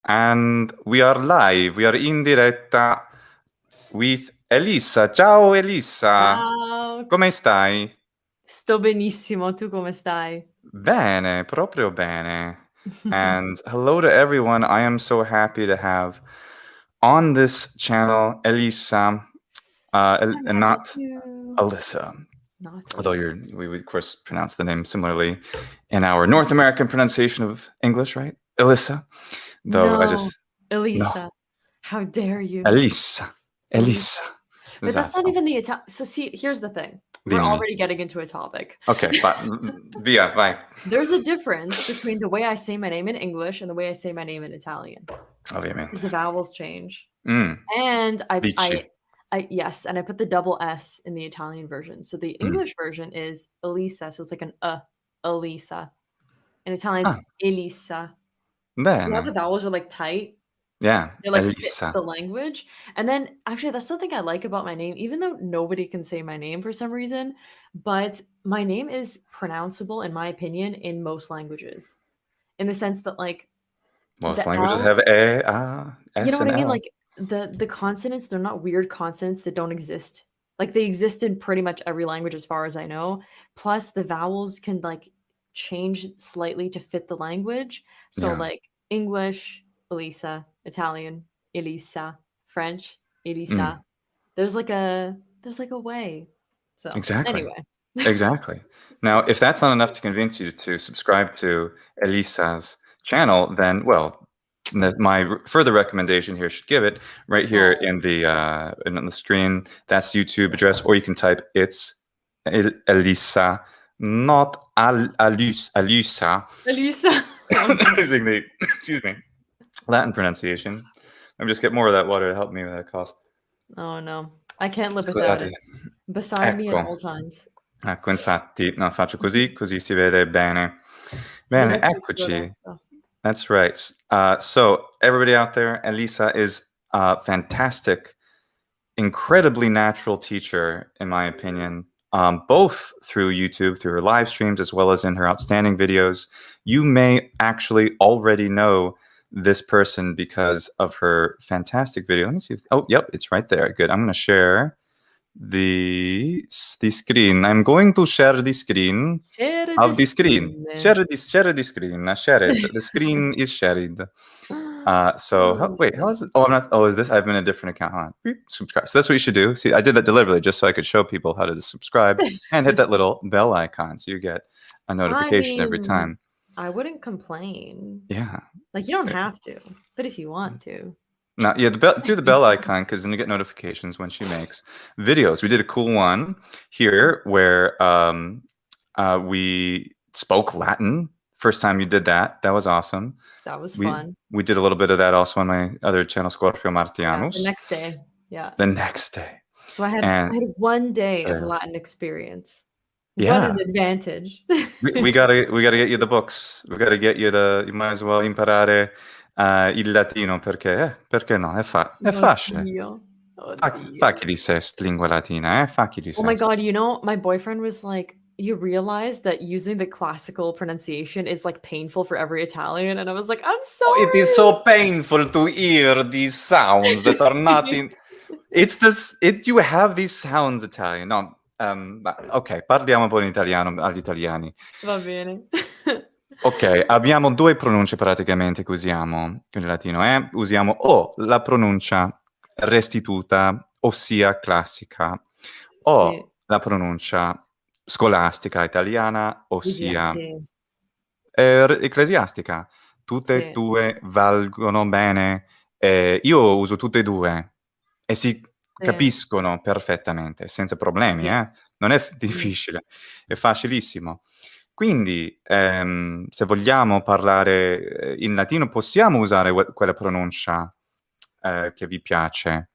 And we are live, we are in diretta with Elissa. Ciao Elissa, Ciao, come stai? sto benissimo, tu come stai? Bene, proprio bene. And hello to everyone. I am so happy to have on this channel Elissa, I'm and happy not too. Alyssa. Not Although Alyssa. we would, of course, pronounce the name similarly in our North American pronunciation of English, right? Elissa. Though No, no, Elisa. How dare you? Elissa. Elisa. Elissa. But that's not Esatto. even the Italian. So see, here's the thing. We're Dimmi. already getting into a topic. Ok, via, vai. There's a difference between the way I say my name in English and the way I say my name in Italian. Because Ovviamente. the vowels change. Mm, And dici. yes, and I put the double S in the Italian version. So the English version is Elisa, so it's like an Elisa. In Italian, it's Ah, Elissa. See how the bene. vowels are, like, tight? Yeah, They, like, fit Elissa. the language? And then actually, that's something I like about my name, even though nobody can say my name for some reason, but my name is pronounceable, in my opinion, in most languages. In the sense that, like, Most the languages L have A, you know S, what and I mean? L. Like, the consonants, they're not weird consonants that don't exist. Like, they exist in pretty much every language as far as I know. Plus, the vowels can, like, change slightly to fit the language. So, Yeah, like, English, Elisa, Italian, Elisa, French, mm, Elisa. There's like a way. So, exactly. anyway. Exactly. Now, if that's not enough to convince you to subscribe to Elissa's channel, then, well, my further recommendation here should give it right here Oh, in the on the screen. That's the YouTube address, or you can type it's Elissa, not Alyssa. Elisa. Oh, no. Using the excuse me Latin pronunciation. Let me just get more of that water to help me with that cough. Oh, no. I can't live without Scusate. it. Beside me at Ecco. all times. Ecco, infatti, no, faccio così, così si vede bene. Si Bene, vede tutto eccoci. adesso. That's right. So everybody out there, Elissa is a fantastic, incredibly natural teacher, in my opinion, both through YouTube, through her live streams, as well as in her outstanding videos. You may actually already know this person because of her fantastic video. Let me see. Oh, yep, it's right there. Good. I'm going to share the screen. I'm going to share the screen Share the of the screen. screen. Share the screen. Share it. The screen is shared. Wait, how is it? Oh, I'm not. Oh, is this? I'm in a different account. Hold on. Beep, subscribe. So that's what you should do. See, I did that deliberately just so I could show people how to subscribe and hit that little bell icon so you get a I notification every mean, time. I wouldn't complain. Yeah. Like, you don't have to, but if you want to. Now, yeah, do the bell icon because then you get notifications when she makes videos. We did a cool one here where we spoke Latin. First time you did that. That was awesome. That was fun. We did a little bit of that also on my other channel, Scorpio Yeah, Martianus. the next day. Yeah. The next day. So I had And 1 day of uh, Latin experience. What yeah, an advantage. we gotta get you the books. We gotta get you you might as well imparare il latino perché no? È facile. Oddio. Fa Oddio. chi di sé lingua latina, Fa chi di Oh my sé. god, my boyfriend was like, "You realize that using the classical pronunciation is, like, painful for every Italian?" And I was like, "I'm Oh, it is sorry." so painful to hear these sounds that are not in. You have these sounds Italian. No, ok, parliamo un po' in italiano agli italiani. Va bene. Ok, abbiamo due pronunce praticamente che usiamo in latino. Usiamo o la pronuncia restituta, ossia classica, Sì, o la pronuncia scolastica italiana, ossia sì, ecclesiastica. Tutte e sì, due valgono bene. Io uso tutte e due e si sì, capiscono perfettamente, senza problemi, sì. Non è Mh. difficile, è facilissimo. Quindi, se vogliamo parlare in latino, possiamo usare quella pronuncia che vi piace.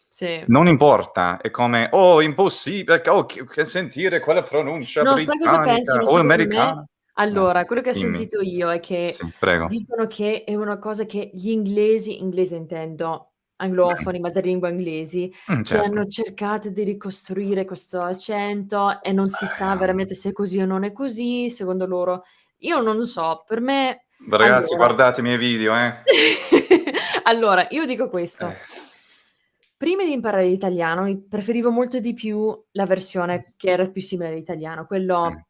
Sì. Non importa, è come, oh, impossibile, che sentire quella pronuncia No, sai cosa britannica pensano o secondo me? americana. Allora, quello che ho Dimmi. sentito io è che Sì, prego. dicono che è una cosa che gli inglesi intendo, Bene. anglofoni, madrelingua inglesi, che Certo. hanno cercato di ricostruire questo accento e non si sa veramente se è così o non è così, secondo loro. Io non lo so, per me Ragazzi, allora guardate i miei video, Allora, io dico questo. Prima di imparare l'italiano, preferivo molto di più la versione che era più simile all'italiano, quello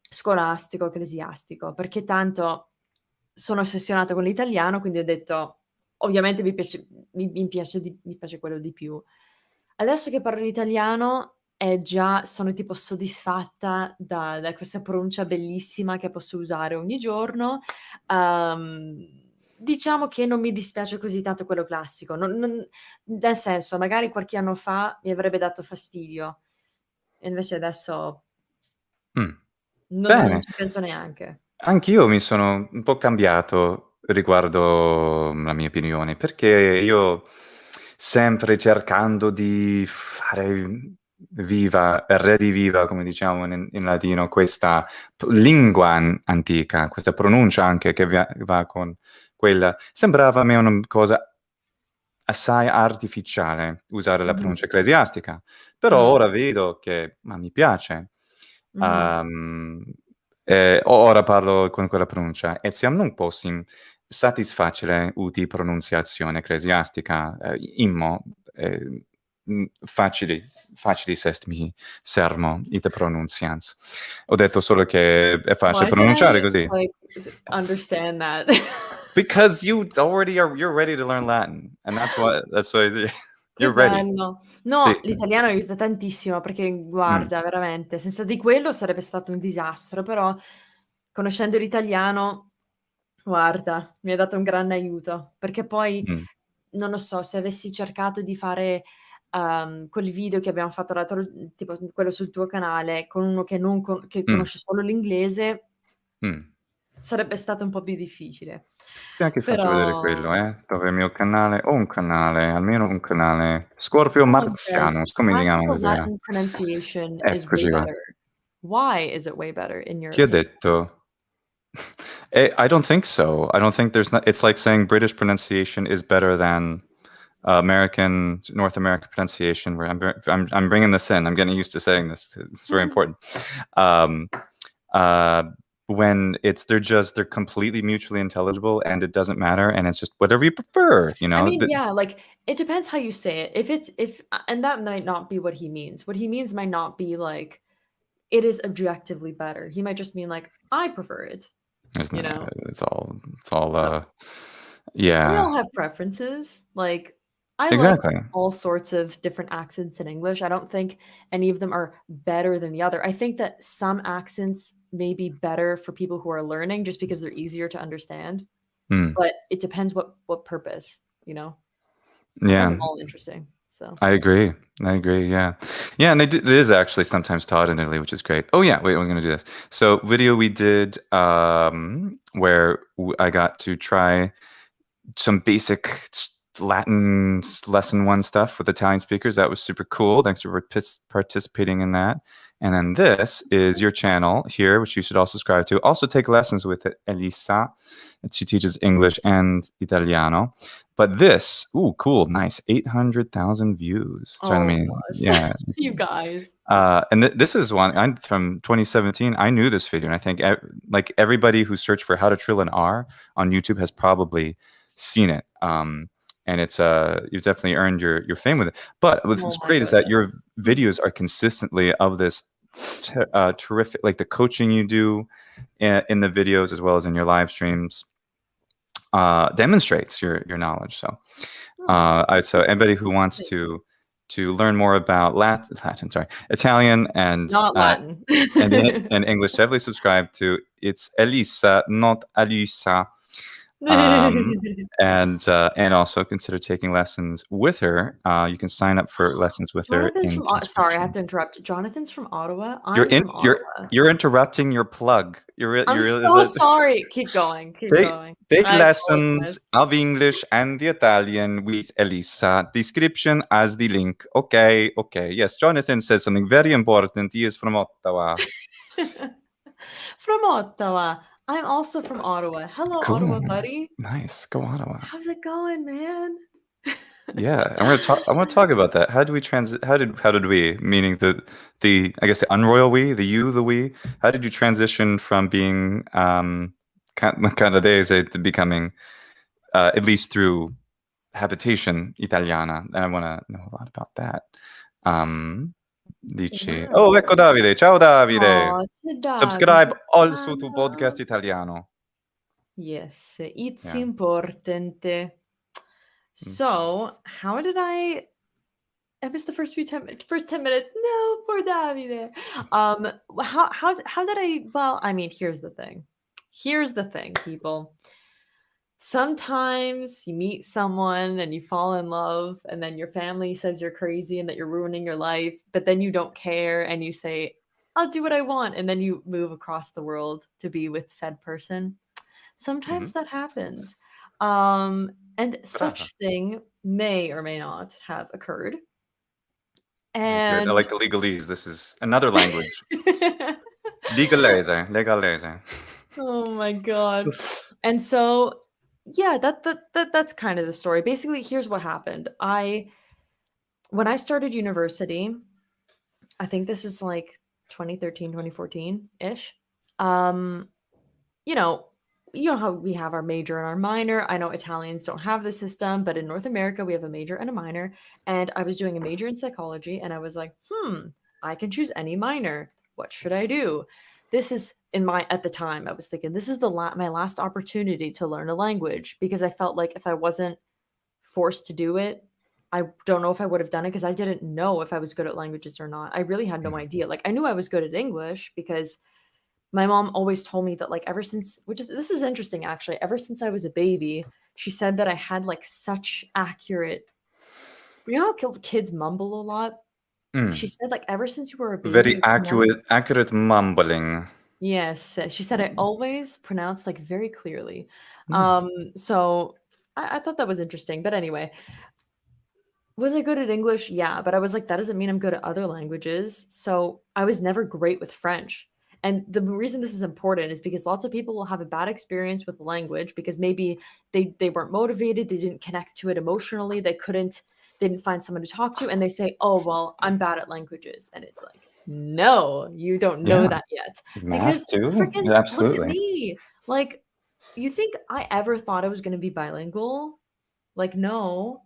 scolastico, ecclesiastico, perché tanto sono ossessionata con l'italiano, quindi ho detto: "Ovviamente mi piace quello di più". Adesso che parlo l'italiano sono tipo soddisfatta da questa pronuncia bellissima che posso usare ogni giorno. Diciamo che non mi dispiace così tanto quello classico, non nel senso, magari qualche anno fa mi avrebbe dato fastidio, e invece adesso Mh. non Bene. ci penso neanche. Anch'io mi sono un po' cambiato riguardo la mia opinione, perché io sempre cercando di fare viva, rediviva, come diciamo in latino, questa lingua antica, questa pronuncia anche che va con quella, sembrava a me una cosa assai artificiale usare la Mh-mh. pronuncia ecclesiastica, però Ah. ora vedo che ma mi piace. Mh-mh. Um, ora parlo con quella pronuncia e siamo un po' satisfacile uti pronunciazione ecclesiastica, immo, facili sestmi sermo ite pronuncians. Ho detto solo che è facile Why did pronunciare I, così. like, understand that? Because you're ready to learn Latin, and that's why Che you're ready. bello. Sì. No, l'italiano aiuta tantissimo perché Mh, guarda, veramente, senza di quello sarebbe stato un disastro, però conoscendo l'italiano, guarda, mi ha dato un grande aiuto, perché poi, mh, non lo so, se avessi cercato di fare, quel video che abbiamo fatto tipo quello sul tuo canale, con uno che mh, conosce solo l'inglese, mh. sarebbe stato un po' più difficile. Ti ho anche fatto vedere Però quello, dove il mio canale ho un canale, almeno un canale. Scorpio someone says Marziano, come si chiama classical cos'era? Latin pronunciation is way Eccoci qua. better. Why is it way better in your Chi ha opinion? detto? I don't think so. I don't think there's not it's like saying British pronunciation is better than North American pronunciation, where I'm bringing this in. I'm getting used to saying this. It's very important. Um, uh, when they're completely mutually intelligible and it doesn't matter and it's just whatever you prefer, you I know? mean, yeah, like, it depends how you say it. If and that might not be what he means. What he means might not be like, it is objectively better. He might just mean like, "I prefer it," There's you no, know? it's all, So we yeah, all have preferences. Like, I like exactly. all sorts of different accents in English. I don't think any of them are better than the other. I think that some accents may be better for people who are learning just because they're easier to understand, Mm, but it depends what purpose, you know? I find yeah, them all interesting. So, I agree. I agree. Yeah, yeah, and it is actually sometimes taught in Italy, which is great. Oh yeah, wait, I was going to do this. So video we did where I got to try some basic Latin lesson one stuff with Italian speakers. That was super cool. Thanks for participating in that. And then this is your channel here, which you should all subscribe to. Also take lessons with Elissa. She teaches English and Italiano. But this, ooh, cool, nice, 800,000 views. Sorry, let oh me, gosh, yeah. you guys. And this is one I'm from 2017. I knew this video, and I think like everybody who searched for how to trill an R on YouTube has probably seen it. And it's you've definitely earned your fame with it. But what's Oh my great is that goodness. your videos are consistently of this terrific, like the coaching you do in the videos as well as in your live streams demonstrates your knowledge. So Oh, so anybody who wants thank you. to learn more about Latin, sorry, Italian Not Latin. and English, definitely subscribe to it's Elissa, not Alyssa. Um, and also consider taking lessons with her. You can sign up for lessons with her Jonathan's in from the Ot sorry, I have description. to interrupt. Jonathan's from Ottawa? You're I'm in from Ottawa. you're interrupting your plug. I'm You're is so it sorry. Keep going, keep take going. take I lessons apologize. of English and the Italian with Elissa. Description as the link. Okay, okay. Yes, Jonathan says something very important. He is from Ottawa. From Ottawa. I'm also from Ottawa. Hello, Cool. Ottawa buddy. Nice. Go Ottawa. How's it going, man? Yeah, I want to talk about that. How do we how did we, meaning the I guess the unroyal we, the you, the we, how did you transition from being kind of days to becoming at least through habitation italiana, and I want to know a lot about that. Dici, oh, Wow. ecco Davide. Ciao Davide. Oh, c'è Subscribe Davide. also to Ciao. podcast italiano. Yes, it's Yeah. important. Mm. So, how did I missed the first 10 minutes. No, poor Davide. How did I well, I mean, here's the thing. Here's the thing, people. Sometimes you meet someone and you fall in love, and then your family says you're crazy and that you're ruining your life, but then you don't care and you say, I'll do what I want, and then you move across the world to be with said person. Sometimes that happens. And Brava. such thing may or may not have occurred. Very good. I And like the legalese. This is another language. Legalese. Oh my god. And so, yeah, that's kind of the story. Basically, here's what happened. When I started university, I think this is like 2013, 2014-ish. Um, you know, you know how we have our major and our minor. I know Italians don't have this system, but in North America, we have a major and a minor. And I was doing a major in psychology, and I was like, I can choose any minor. What should I do? This is at the time, I was thinking, this is my last opportunity to learn a language, because I felt like if I wasn't forced to do it, I don't know if I would have done it, because I didn't know if I was good at languages or not. I really had no idea. Like, I knew I was good at English because my mom always told me that, like, this is interesting, actually. Ever since I was a baby, she said that I had, like, such accurate, you know how kids mumble a lot? She said, like, ever since you were a baby, Very you pronounce accurate mumbling. Yes, she said I always pronounced, like, very clearly. Mm. So I thought that was interesting, but anyway. Was I good at English? Yeah, but I was like, that doesn't mean I'm good at other languages. So I was never great with French. And the reason this is important is because lots of people will have a bad experience with language because maybe they weren't motivated, they didn't connect to it emotionally, they didn't find someone to talk to, and they say, "Oh, well, I'm bad at languages." And it's like, "No, you don't know Yeah, that yet." you have Because to. freaking look at Absolutely. me. Like, you think I ever thought I was going to be bilingual? Like, no.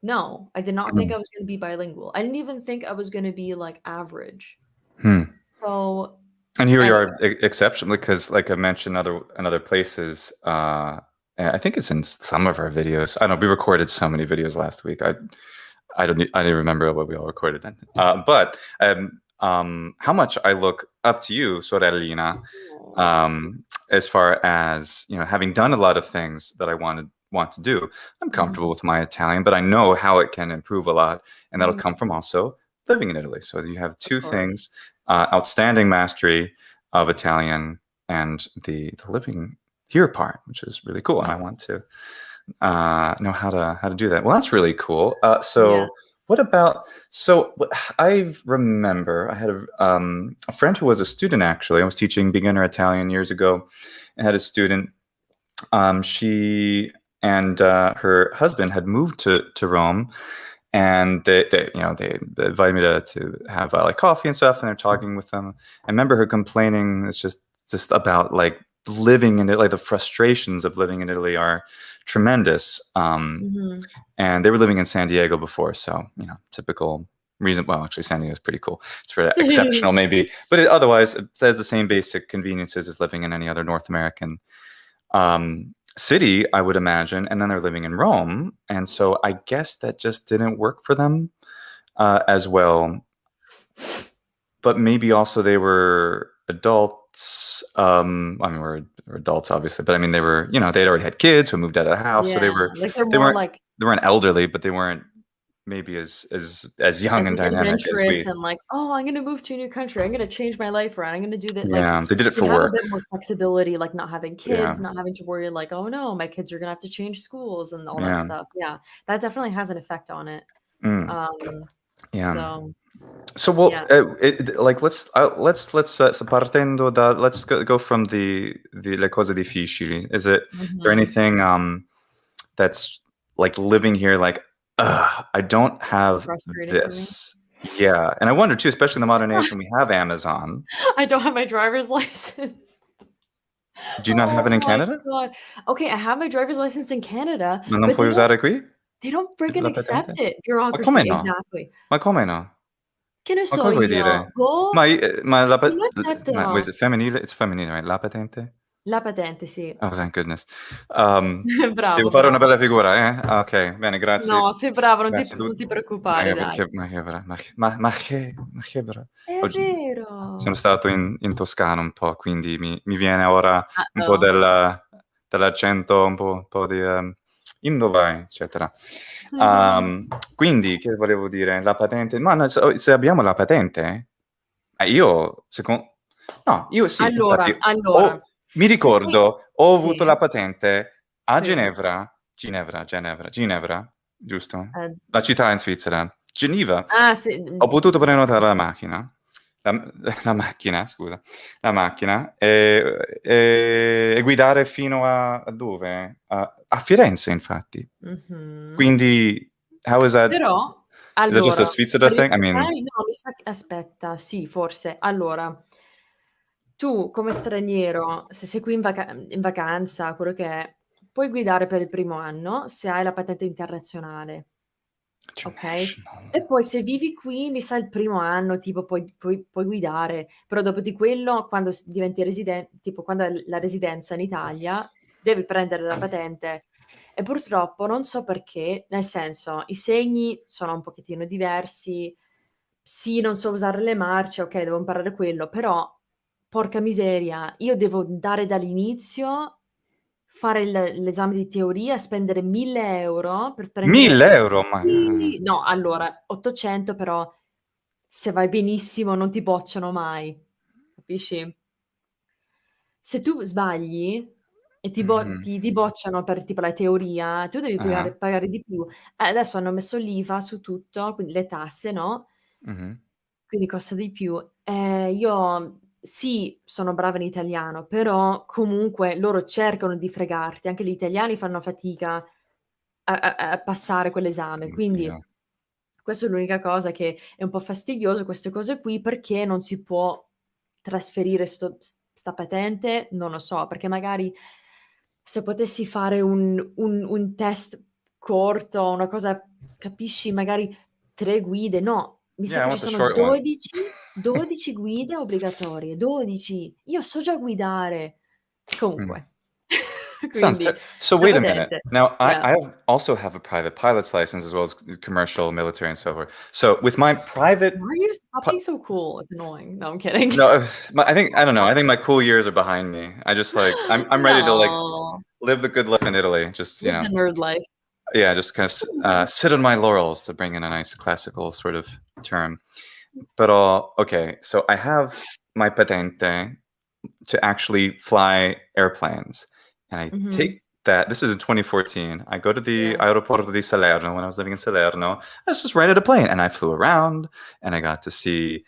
No, I did not think Mm. I was gonna be bilingual. I didn't even think I was gonna be, like, average. Hmm. So, And here we anyway. are, exceptionally, because, like I mentioned, in other places. I think it's in some of our videos. I don't know. We recorded so many videos last week. I don't. I didn't remember what we all recorded in. But how much I look up to you, sorellina, as far as having done a lot of things that I want to do. I'm comfortable with my Italian, but I know how it can improve a lot, and that'll come from also living in Italy. So you have Of two course. things: outstanding mastery of Italian and the living here part, which is really cool. And I want to know how to do that. Well, that's really cool. Yeah. What about I remember I had a friend who was a student. Actually, I was teaching beginner Italian years ago. I had a student. She and her husband had moved to Rome, and they invited me to have like coffee and stuff, and they're talking with them. I remember her complaining. It's just about like living in it, like the frustrations of living in Italy are tremendous. Mhm. And they were living in San Diego before, so typical reason. Well, actually, San Diego is pretty cool. It's pretty exceptional, maybe, but otherwise, it has the same basic conveniences as living in any other North American city, I would imagine. And then they're living in Rome, and so I guess that just didn't work for them as well. But maybe also they were adults. I mean, we're adults, obviously, but I mean, they were, they'd already had kids who moved out of the house, so Yeah, like, they're they more weren't, like they weren't elderly, but they weren't maybe as young as and dynamic as adventurous we. and like, "Oh, I'm gonna move to a new country. I'm gonna change my life around. I'm gonna do that." Like, Yeah, they did it they for have a work. bit more flexibility, like not having Yeah, kids, not having to worry like, "Oh, no, my kids are gonna have to change schools," and all that yeah, stuff. Yeah, that definitely has an effect on it. mm, Um, yeah. so, So, yeah. well, like let's so partendo da let's go from the le cose difficili. Is there Mhm. anything that's like living here, like, I don't So have frustrating for me. this. Yeah, and I wonder too, especially in the modern age when we have Amazon. I don't have my driver's license. Do you not have Oh it in my Canada? god. Okay, I have my driver's license in Canada, Non but they puoi don't usare qui? They don't Tipo friggin' la accept patente? it. Ma come Bureaucracy, no? exactly. Ma come no? Che ne Ma so cosa vuoi io? dire? Boh, Ma la non pa lo ma wait, is accettano. it femminile? It's femminile, right? La patente? La patente, sì. Oh, thank goodness. Devo Bravo, fare una bravo. bella figura, eh? Ah, okay, bene, grazie. No, sei bravo, Grazie, non ti ma preoccupare, che dai. ma che bra È oggi sono vero. stato in Toscana un po', quindi mi viene ora un po' Uh-oh. dell'accento, un po' di, "Indovai", eccetera. Quindi che volevo dire? La patente ma no, se abbiamo la patente, io no, io sì, infatti Allora, mi se sei ricordo, ho avuto sì, la patente a sì, Ginevra, giusto? eh, La città in Svizzera. Geneva. sì, Ho potuto prenotare la la macchina, scusa, la macchina e guidare fino a dove? A Firenze, infatti. mh-mh. Quindi how Però, is that just a allora, Svizzera per gli thing? I mean italiani no, mi sa che aspetta, sì, forse. Allora, tu come straniero, se sei qui in vacanza, quello che è, puoi guidare per il primo anno se hai la patente internazionale, okay, International. e poi se vivi qui, mi sa il primo anno tipo puoi guidare, però dopo di quello quando diventi tipo quando hai la residenza in Italia, devi prendere la patente e purtroppo non so perché, nel senso, i segni sono un pochettino diversi. Sì, non so usare le marce, okay, devo imparare quello, però porca miseria, io devo andare dall'inizio, fare l'esame di teoria, spendere 1.000 € per prendere 1.000 €? Ma no, allora 800 però se vai benissimo non ti bocciano mai, capisci? Se tu sbagli e mh-mh. ti bocciano per tipo la teoria, tu devi Ah-ah. pagare di più. Adesso hanno messo l'IVA su tutto, quindi le tasse, no, Mh-mh. quindi costa di più. Io sì, sono brava in italiano, però comunque loro cercano di fregarti, anche gli italiani fanno fatica a passare quell'esame. Quindi Oddio. questo è l'unica cosa che è un po' fastidioso, queste cose qui, perché non si può trasferire 'sta patente, non lo so, perché magari se potessi fare un test corto, una cosa capisci, magari 3 guide, no, mi sa Yeah, I che ci want the sono short one. 12 guide obbligatorie, 12. Io so già guidare. Mh. Comunque, Sounds quindi so la wait a minute. patente, Now yeah. I also have a private pilot's license as well as commercial, military, and so forth. So with my private Why are you stop pi being so cool? It's annoying. No, I'm kidding. no, I don't know, I think my cool years are behind me. I just, like I'm ready to, like, No, live the good life in Italy, just, live the nerd life. yeah, just kind of sit on my laurels, to bring in a nice classical sort of term. Però okay, so I have my patente to actually fly airplanes, and I Mhm. take that this is in 2014. I go to the Yeah. Aeroporto di Salerno when I was living in Salerno. I just rented a plane, and I flew around, and I got to see,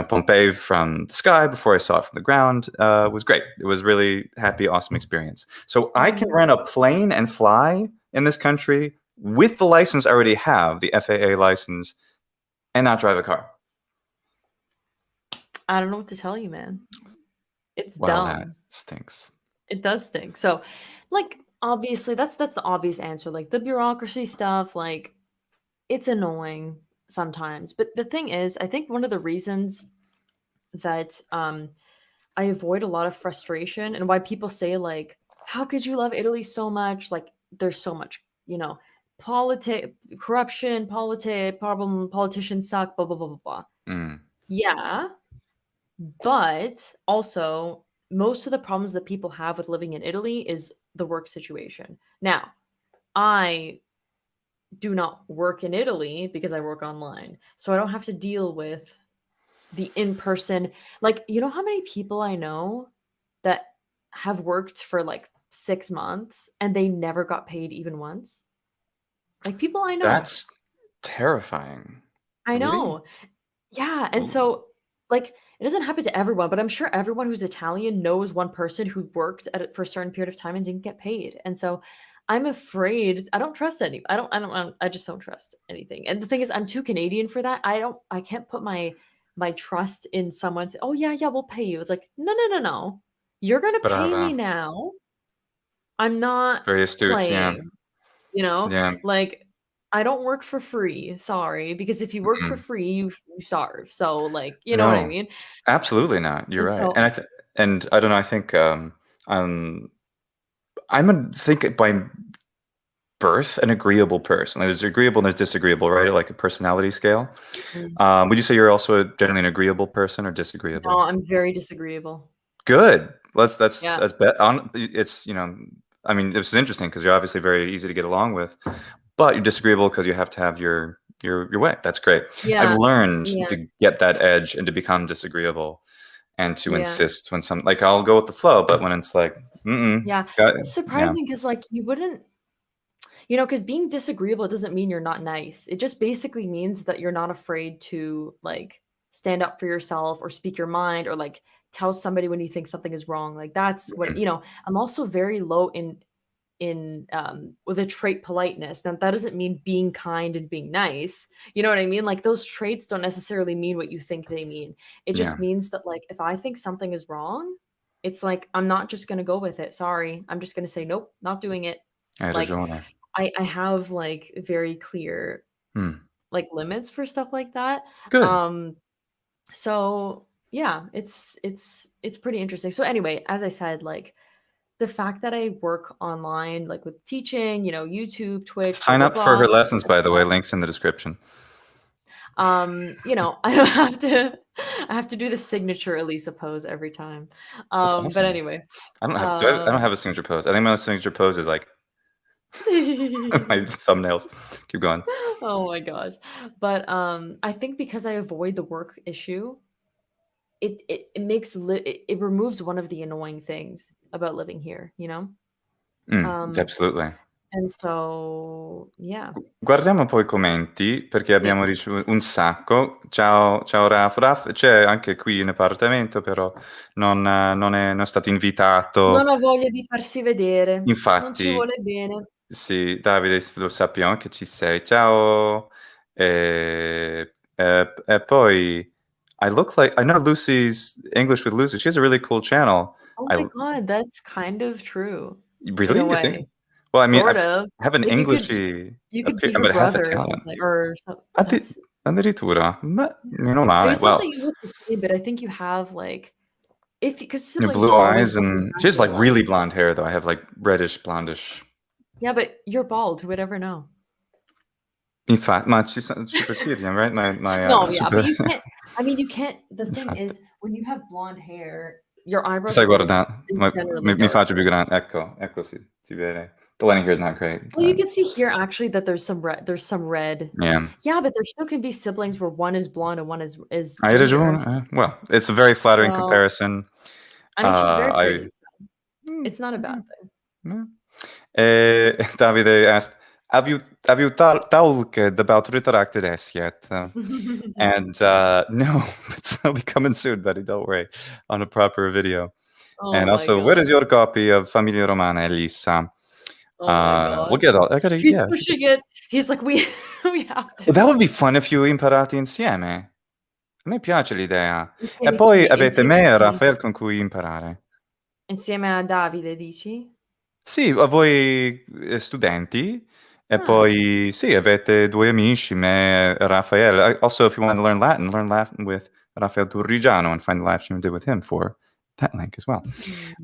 Pompeii from the sky before I saw it from the ground. It was great. It was really happy, awesome experience. So I can Mhm. rent a plane and fly in this country with the license I already have, the FAA license, and not drive a car. I don't know what to tell you, man. It's Well, that dumb. stinks. It does stink. So, like, obviously, that's the obvious answer. Like, the bureaucracy stuff, like, it's annoying sometimes. But the thing is, I think one of the reasons that, I avoid a lot of frustration and why people say, like, "How could you love Italy so much?" Like, there's so much, corruption, problem, politicians suck, blah, blah, blah, blah, blah. Mm. Yeah, but also most of the problems that people have with living in Italy is the work situation. Now, I do not work in Italy because I work online, so I don't have to deal with the in-person, like, you know how many people I know that have worked for, like, 6 months and they never got paid even once? Like, people I know. That's terrifying. I Really? know. Yeah, and Ooh. so, like, it doesn't happen to everyone, but I'm sure everyone who's Italian knows one person who worked at it for a certain period of time and didn't get paid, and so I'm afraid I don't trust I just don't trust anything, and the thing is I'm too Canadian for that. I can't put my trust in someone say, "Oh, yeah, yeah, we'll pay you." It's like, "No, no, no, no. You're gonna pay me Brava. now. I'm not Very astute, yeah. playing." You know? Yeah. Like, I don't work for free, sorry, because if you work for Mhm. free, you starve. So, like, you know what I No, mean? absolutely not. You're And right. so And I don't know, I think, um, I'm a think by birth an agreeable person. Like, there's agreeable and there's disagreeable, right? Like a personality scale. mm, Would you say you're also generally an agreeable person or no, disagreeable? I'm very disagreeable. Good. Yeah, That's bet on it's, I mean, this is interesting because you're obviously very easy to get along with, but you're disagreeable because you have to have your way. That's great. I've yeah, learned yeah, to get that edge and to become disagreeable and to yeah, insist when like I'll go with the flow, but when it's like, mm-mm, yeah. got it. It's Yeah. surprising because, like, you wouldn't because being disagreeable doesn't mean you're not nice. It just basically means that you're not afraid to, like, stand up for yourself or speak your mind or, like, tell somebody when you think something is wrong. Like, that's what Mm, I'm also very low with a trait politeness. Now that doesn't mean being kind and being nice. You know what I mean? Like, those traits don't necessarily mean what you think they mean. It just yeah, means that, like, if I think something is wrong, it's like I'm not just gonna go with it. Sorry. I'm just gonna say, nope, not doing it. hai Like, ragione. I have, like, very clear, Mm, like, limits for stuff like that. good. Um, so yeah, it's pretty interesting. So anyway, as I said, like, the fact that I work online, like, with teaching, YouTube, Twitch, blah, Sign blah, up for blah, her lessons, that's by the way. that. Links in the description. I don't have to I have to do the signature Elissa pose every time. That's But awesome. anyway, I don't um have a signature pose. I think my signature pose is like my thumbnails. Keep going. Oh my gosh. But, I think because I avoid the work issue, it makes it removes one of the annoying things about living here, you know? Um, Absolutely. and so yeah. Guardiamo poi i commenti perché Sì. abbiamo ricevuto un sacco. Ciao, ciao Raf. Raf c'è anche qui in appartamento, però non è stato invitato. Non ho voglia di farsi vedere, non ci Infatti, vuole bene. sì, Davide, lo sappiamo che ci sei. Ciao. E poi, I know Lucy's English with Lucy. She has a really cool channel. Oh I my god, that's kind of true in really, a you think? way. Well, I mean, Sort of. I have an Like, Englishy you could be her but half brother or Italian. something or some Addi that's Addirittura? Beh, yeah. meno Like, male. it's not Well, that you look the same, but I think you have, like, if because you know, siblings blue don't always eyes, look and she has exactly like alike. really blonde hair, though. I have like reddish, blondish. Yeah, but you're bald, who would ever know? Infatti, ma super Syrian, right? No, yeah, but Super. you can't the thing Infatti. is, when you have blonde hair, your Ti eyebrows stai are just guardando? generally Mi faccio più darker. grande. Ecco, si vede. The lighting here is not great. Well, you can see here actually that there's some red. Yeah. Yeah, but there still can be siblings where one is blonde and one is Hai ginger. ragione. Well, it's a very flattering So, comparison. I mean, she's very I pretty, so it's not a bad mm, thing. yeah. Davide asked, "Have you talked about retracted S yet?" And no, it's will be coming soon, buddy. Don't worry, on a proper video. Oh And my also, where god. is your copy of Famiglia Romana, Elissa? Oh my We'll gosh. get all. I gotta, He's yeah. pushing it. He's like, "We we have to." That would be fun if you imparate insieme. A me piace l'idea. E Insieme poi chi? avete Insieme me e chi? Rafael con cui imparare. Insieme a Davide dici? Sì, a voi studenti, e Ah. poi sì, avete due amici, me e Raffaele. Also, if you want to learn Latin with Rafael Turrigiano and find the live stream we did with him for that link as well.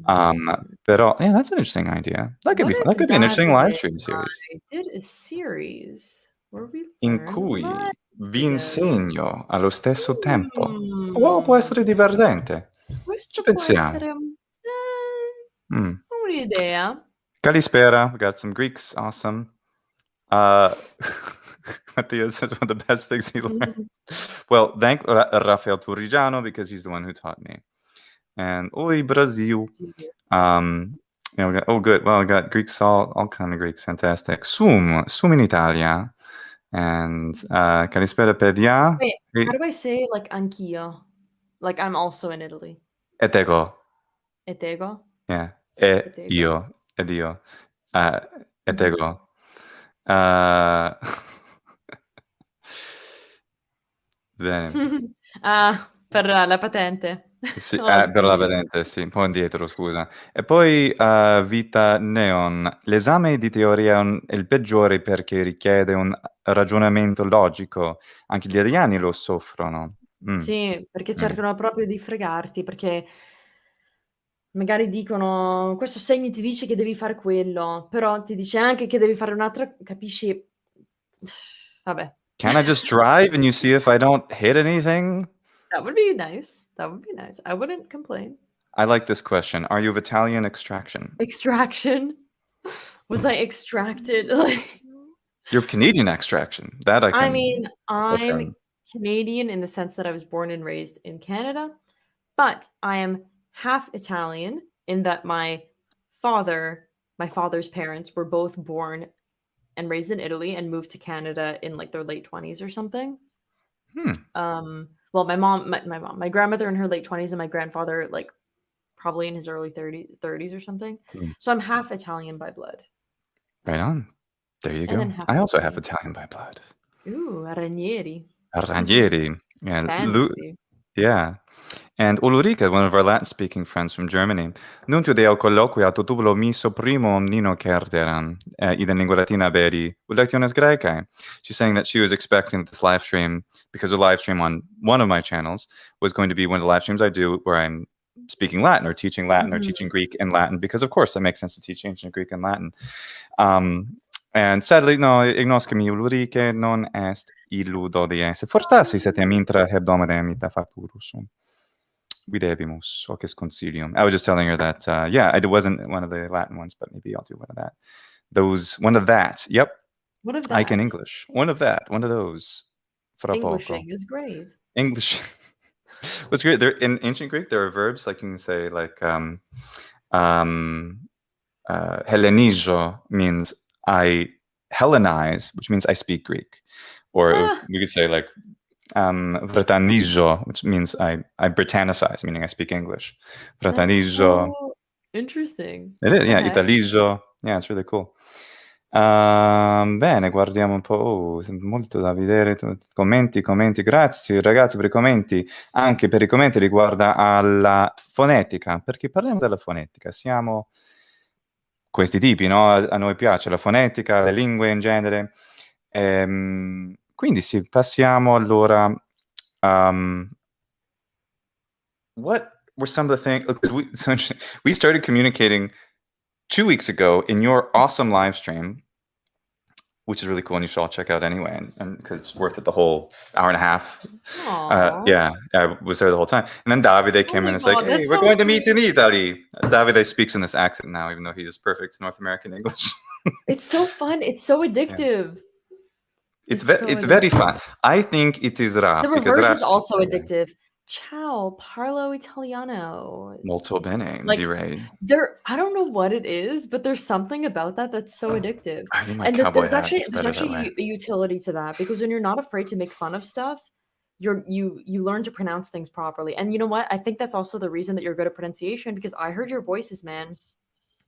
Mm. Però, yeah, that's an interesting idea. That could What be fun. That if could be an interesting live Davide stream and series I did a series where we in learned cui Latin vi together? insegno allo stesso tempo. Può Mmm. essere divertente. Ci Questo può pensiamo. essere, Mm. un'idea. Kalispera, we got some Greeks. Awesome. Uh, Matthias says one of the best things he learned. Well, thank Rafael Turrigiano because he's the one who taught me. And Oi Brazil. Jesus. We got, oh good. Well, we got Greeks, all kind of Greeks. Fantastic. Sum in Italia. And Kalispera Pedia. Wait, how do I say, like, anch'io? Like, I'm also in Italy. Etego. Etego? Yeah. Etego? Ed io. Mhm. Etego. Uh, Bene. Ah, per la patente. Sì, per la Oddio. patente sì, un po' indietro scusa. E poi, Vita Neon, l'esame di teoria è il peggiore perché richiede un ragionamento logico. Anche gli italiani lo soffrono. Sì, perché cercano proprio di fregarti, perché magari dicono: "Questo segno ti dice che devi fare quello", però ti dice anche che devi fare un'altra, capisci? Vabbè. Can I just drive and you see if I don't hit anything? That would be nice. That would be nice. I wouldn't complain. I like this question. Are you of Italian extraction? Extraction? Was I extracted? Like, You're of Canadian extraction. That I I can mean, I'm affirm. Canadian in the sense that I was born and raised in Canada, but I am half Italian in that my father's parents were both born and raised in Italy and moved to Canada in, like, their late 20s or something. Well, my grandmother in her late 20s and my grandfather, like, probably in his early 30s or something. So I'm half Italian by blood. Right on. There you And go. then half I also have Japanese. Italian by blood. Ooh, Ranieri. Ranieri. Yeah. Fancy. Yeah. And Ulrika, one of our Latin-speaking friends from Germany, nuncio deo colloquia tutulo miso primo omnino certeran, iden lingua latina veri, lectiones Graecae. She's saying that she was expecting this live stream, because a live stream on one of my channels was going to be one of the live streams I do where I'm speaking Latin or teaching Greek and Latin, because of course it makes sense to teach ancient Greek and Latin. And sadly, no, ignoscemi Ulrike non est illudo die esse. Fortassi setem intra hebdomada emita facturus. Videbimus, hocis consilium. I was just telling her that, yeah, it wasn't one of the Latin ones, but maybe I'll do one of that. One of that. Yep. What of that? I can English. One of that. One of those. Fra Englishing poco. is great. English. What's great? There in ancient Greek, there are verbs like you can say like Hellenizo means I Hellenize, which means I speak Greek, or we could say like Bretanizo, which means I Britannicize, meaning I speak English. Bretanizo. So interesting. It is, yeah. Okay. Italizo. Yeah, it's really cool. Bene, guardiamo un po'. Oh, molto da vedere. Commenti. Grazie ragazzi per i commenti. Anche per i commenti riguardo alla fonetica, perché parliamo della fonetica. Siamo questi tipi, no? A noi piace la fonetica, le lingue in genere. Quindi sì, passiamo allora. What were some of the things? We started communicating 2 weeks ago in your awesome live stream, which is really cool, and you should all check out anyway, and because it's worth it the whole hour and a half. Yeah, I was there the whole time. And then Davide came in and was like, "Hey, we're going to meet in Italy." Davide speaks in this accent now, even though he is perfect North American English. It's so fun. It's so addictive. Yeah. It's very fun. I think it is rap. The reverse is also addictive. Ciao, parlo Italiano. Molto bene, like, direi. I don't know what it is, but there's something about that that's so addictive. And there's actually a utility to that, because when you're not afraid to make fun of stuff, you learn to pronounce things properly. And you know what? I think that's also the reason that you're good at pronunciation, because I heard your voices, man.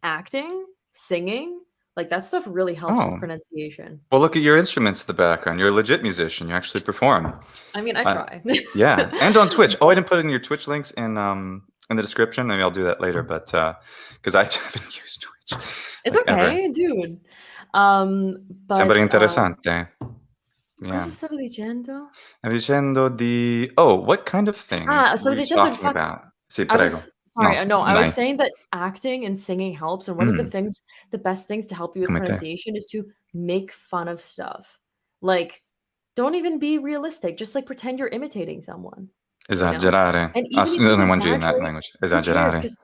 Acting, singing, like that stuff really helps with pronunciation. Well, look at your instruments in the background. You're a legit musician. You actually perform. I mean, I try. Yeah, and on Twitch. Oh, I didn't put in your Twitch links in the description. Maybe I'll do that later, but because I haven't used Twitch. It's okay, ever. Dude. But, sembra interessante. Yeah. Cosa stavo dicendo? Stavo dicendo di... Oh, what kind of things stavo dicendo talking about? Sì, prego. I was saying that acting and singing helps, and one of the best things to help you with pronunciation is to make fun of stuff. Like, don't even be realistic. Just like pretend you're imitating someone. Esagerare. And even if you emoji in that language. Esagerare. Because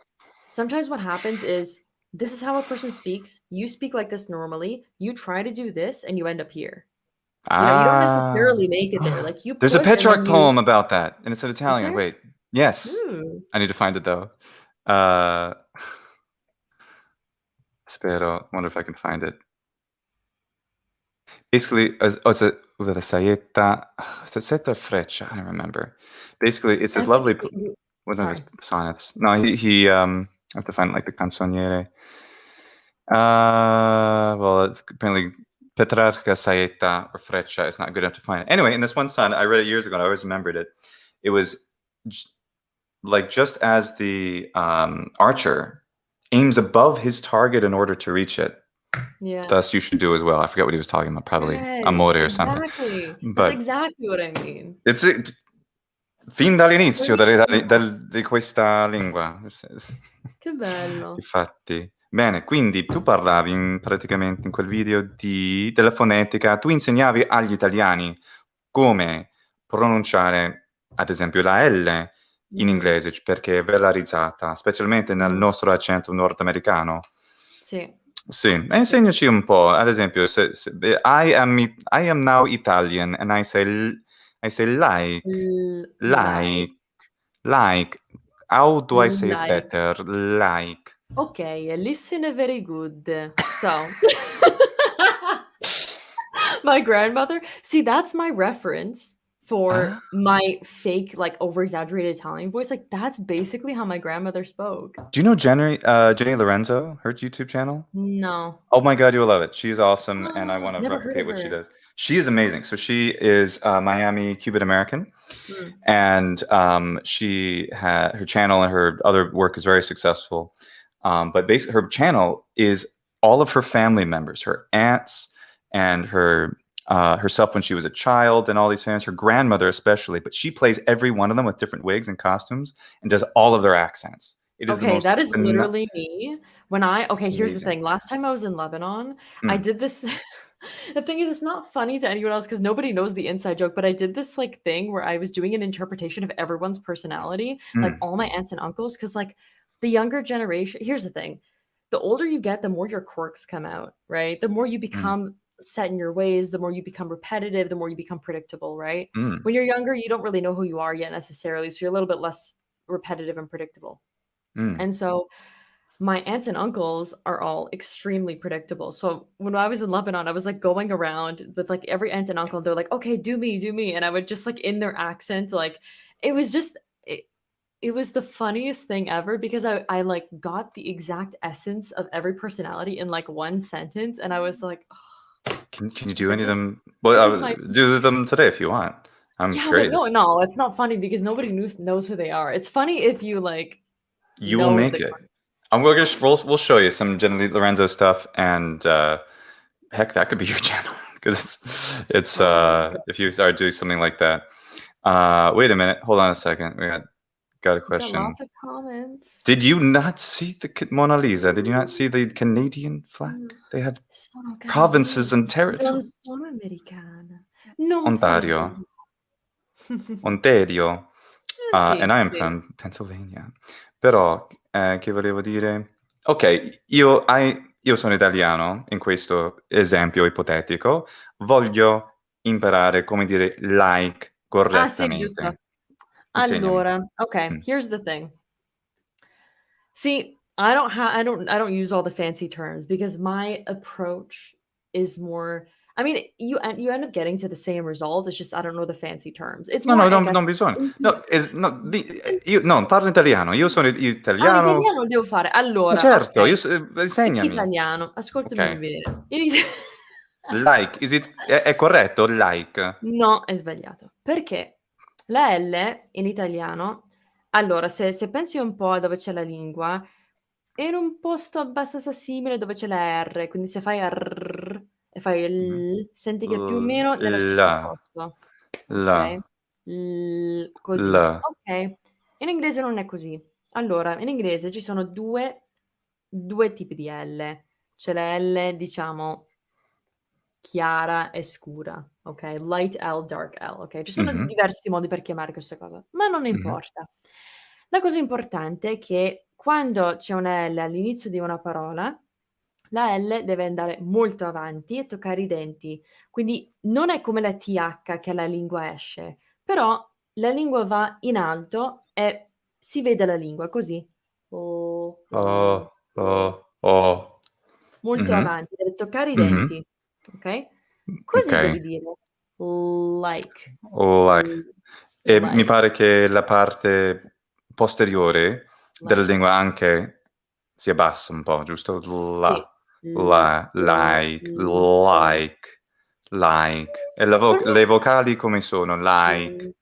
sometimes what happens is, this is how a person speaks. You speak like this normally. You try to do this, and you end up here. You don't necessarily make it there. Like, you. There's a Petrarch poem about that, and it's in Italian. Wait. Yes. Ooh. I need to find it though. Spero. Wonder if I can find it. Basically, it's with a saetta freccia. I don't remember. Basically, it's this lovely one of his sonnets. No, he I have to find like the canzoniere. Well, apparently Petrarca saetta or freccia is not good enough to find it. Anyway, in this one sonnet, I read it years ago, and I always remembered it. It was like, just as the archer aims above his target in order to reach it, Yeah. Thus, you should do as well. I forget what he was talking about. Probably Yes, amore or something. exactly. That's But exactly what I mean. it's fin dall'inizio Bravissimo. di questa lingua. Che bello. Infatti. Bene, quindi tu parlavi praticamente in quel video della fonetica, tu insegnavi agli italiani come pronunciare, ad esempio, la L in Mh-mh. inglese, perché è velarizzata, specialmente nel Mh. nostro accento nordamericano. Sì. Sì, e Sì, sì. insegnaci un po', ad esempio, I am now Italian and I say Like. like. How do I say it Like. better? Like. Okay, listen very good. So my grandmother see, that's my reference for Ah, my fake, like, over-exaggerated Italian voice, like, that's basically how my grandmother spoke. do you know Jenny Lorenzo, her YouTube channel? No. Oh my God, you'll love it. She's awesome, and I want to Never heard replicate of what she her. does. She is amazing. So she is Miami Cuban American, Mm. and her channel and her other work is very successful. But basically, her channel is all of her family members, her aunts, and herself when she was a child, and all these fans, her grandmother especially. But she plays every one of them with different wigs and costumes, and does all of their accents. It is the Okay, most that is literally me. It's Here's the amazing. thing, last time I was in Lebanon, I Mm, did this the thing is it's not funny to anyone else 'cause nobody knows the inside joke, but I did this, like, thing where I was doing an interpretation of everyone's personality, like, mm, all my aunts and uncles, 'cause, like, the younger generation here's the thing, the older you get, the more your quirks come out, right? The more you mm, become set in your ways, the more you become repetitive, the more you become predictable, right? mm, When you're younger, you don't really know who you are yet necessarily, so you're a little bit less repetitive and predictable. mm. And so my aunts and uncles are all extremely predictable. So when I was in Lebanon, I was like going around with like every aunt and uncle. They're like, okay, do me, do me. And I would just like in their accent, like it was just it was the funniest thing ever because I like got the exact essence of every personality in like one sentence. And I was like, "Oh, Can you do any of them? this is Well, my do them today if you want. I'm yeah, but curious. no, it's not funny because nobody knows who they are. It's funny if you like You will know make the it. We'll show you some Jenny Lorenzo stuff, and heck, that could be your channel because it's oh, if you start doing something like that. Wait a minute, hold on a second. Got a we've got question. lots of comments. Did you not see the Mona Lisa? Did you not see the Canadian flag? No, They have sono provinces canadese, and non territory. sono americana. Non puoi Ontario. sbagliare. Ontario, and Sì, I am sì. from Pennsylvania. Però, che volevo dire? Ok, io sono italiano, in questo esempio ipotetico, voglio imparare come dire like Ah, sì, giusto. correttamente. Insegnami. Allora, okay, Mm. here's the thing. See, I don't use all the fancy terms because my approach is more I mean, you end up getting to the same result, it's just I don't know the fancy terms. It's No, more, no, I guess, non bisogna. intu No, no, in io no, parlo italiano. Io sono ah, italiano. l'italiano lo devo fare. Ma Allora, certo, okay. In insegnami. italiano, ascoltami Ok. bene. Like, è corretto? Like. No, è sbagliato. Perché la L in italiano allora se pensi un po' a dove c'è la lingua, in un posto abbastanza simile dove c'è la R, quindi se fai arr e fai Mhm. l, senti che più o meno nello stesso La, posto, okay? la, Così, la. okay. In inglese non è così. Allora, in inglese ci sono 2 tipi di L. C'è la L, diciamo chiara e scura, okay, light L, dark L, okay, ci sono Mhm, diversi modi per chiamare questa cosa, ma non mhm, importa. La cosa importante è che quando c'è una L all'inizio di una parola, la L deve andare molto avanti e toccare i denti. Quindi non è come la TH che la lingua esce, però la lingua va in alto e si vede la lingua così. Oh, oh, oh, oh. oh, oh. Molto Mhm, avanti, deve toccare i mhm. denti, okay? Ok, Così devi dire like, like. E mi like, pare che la parte posteriore della like. lingua anche sia bassa un po', giusto? Sì. Like, Like. like. E Per me le vocali come sono? mhmm, Like.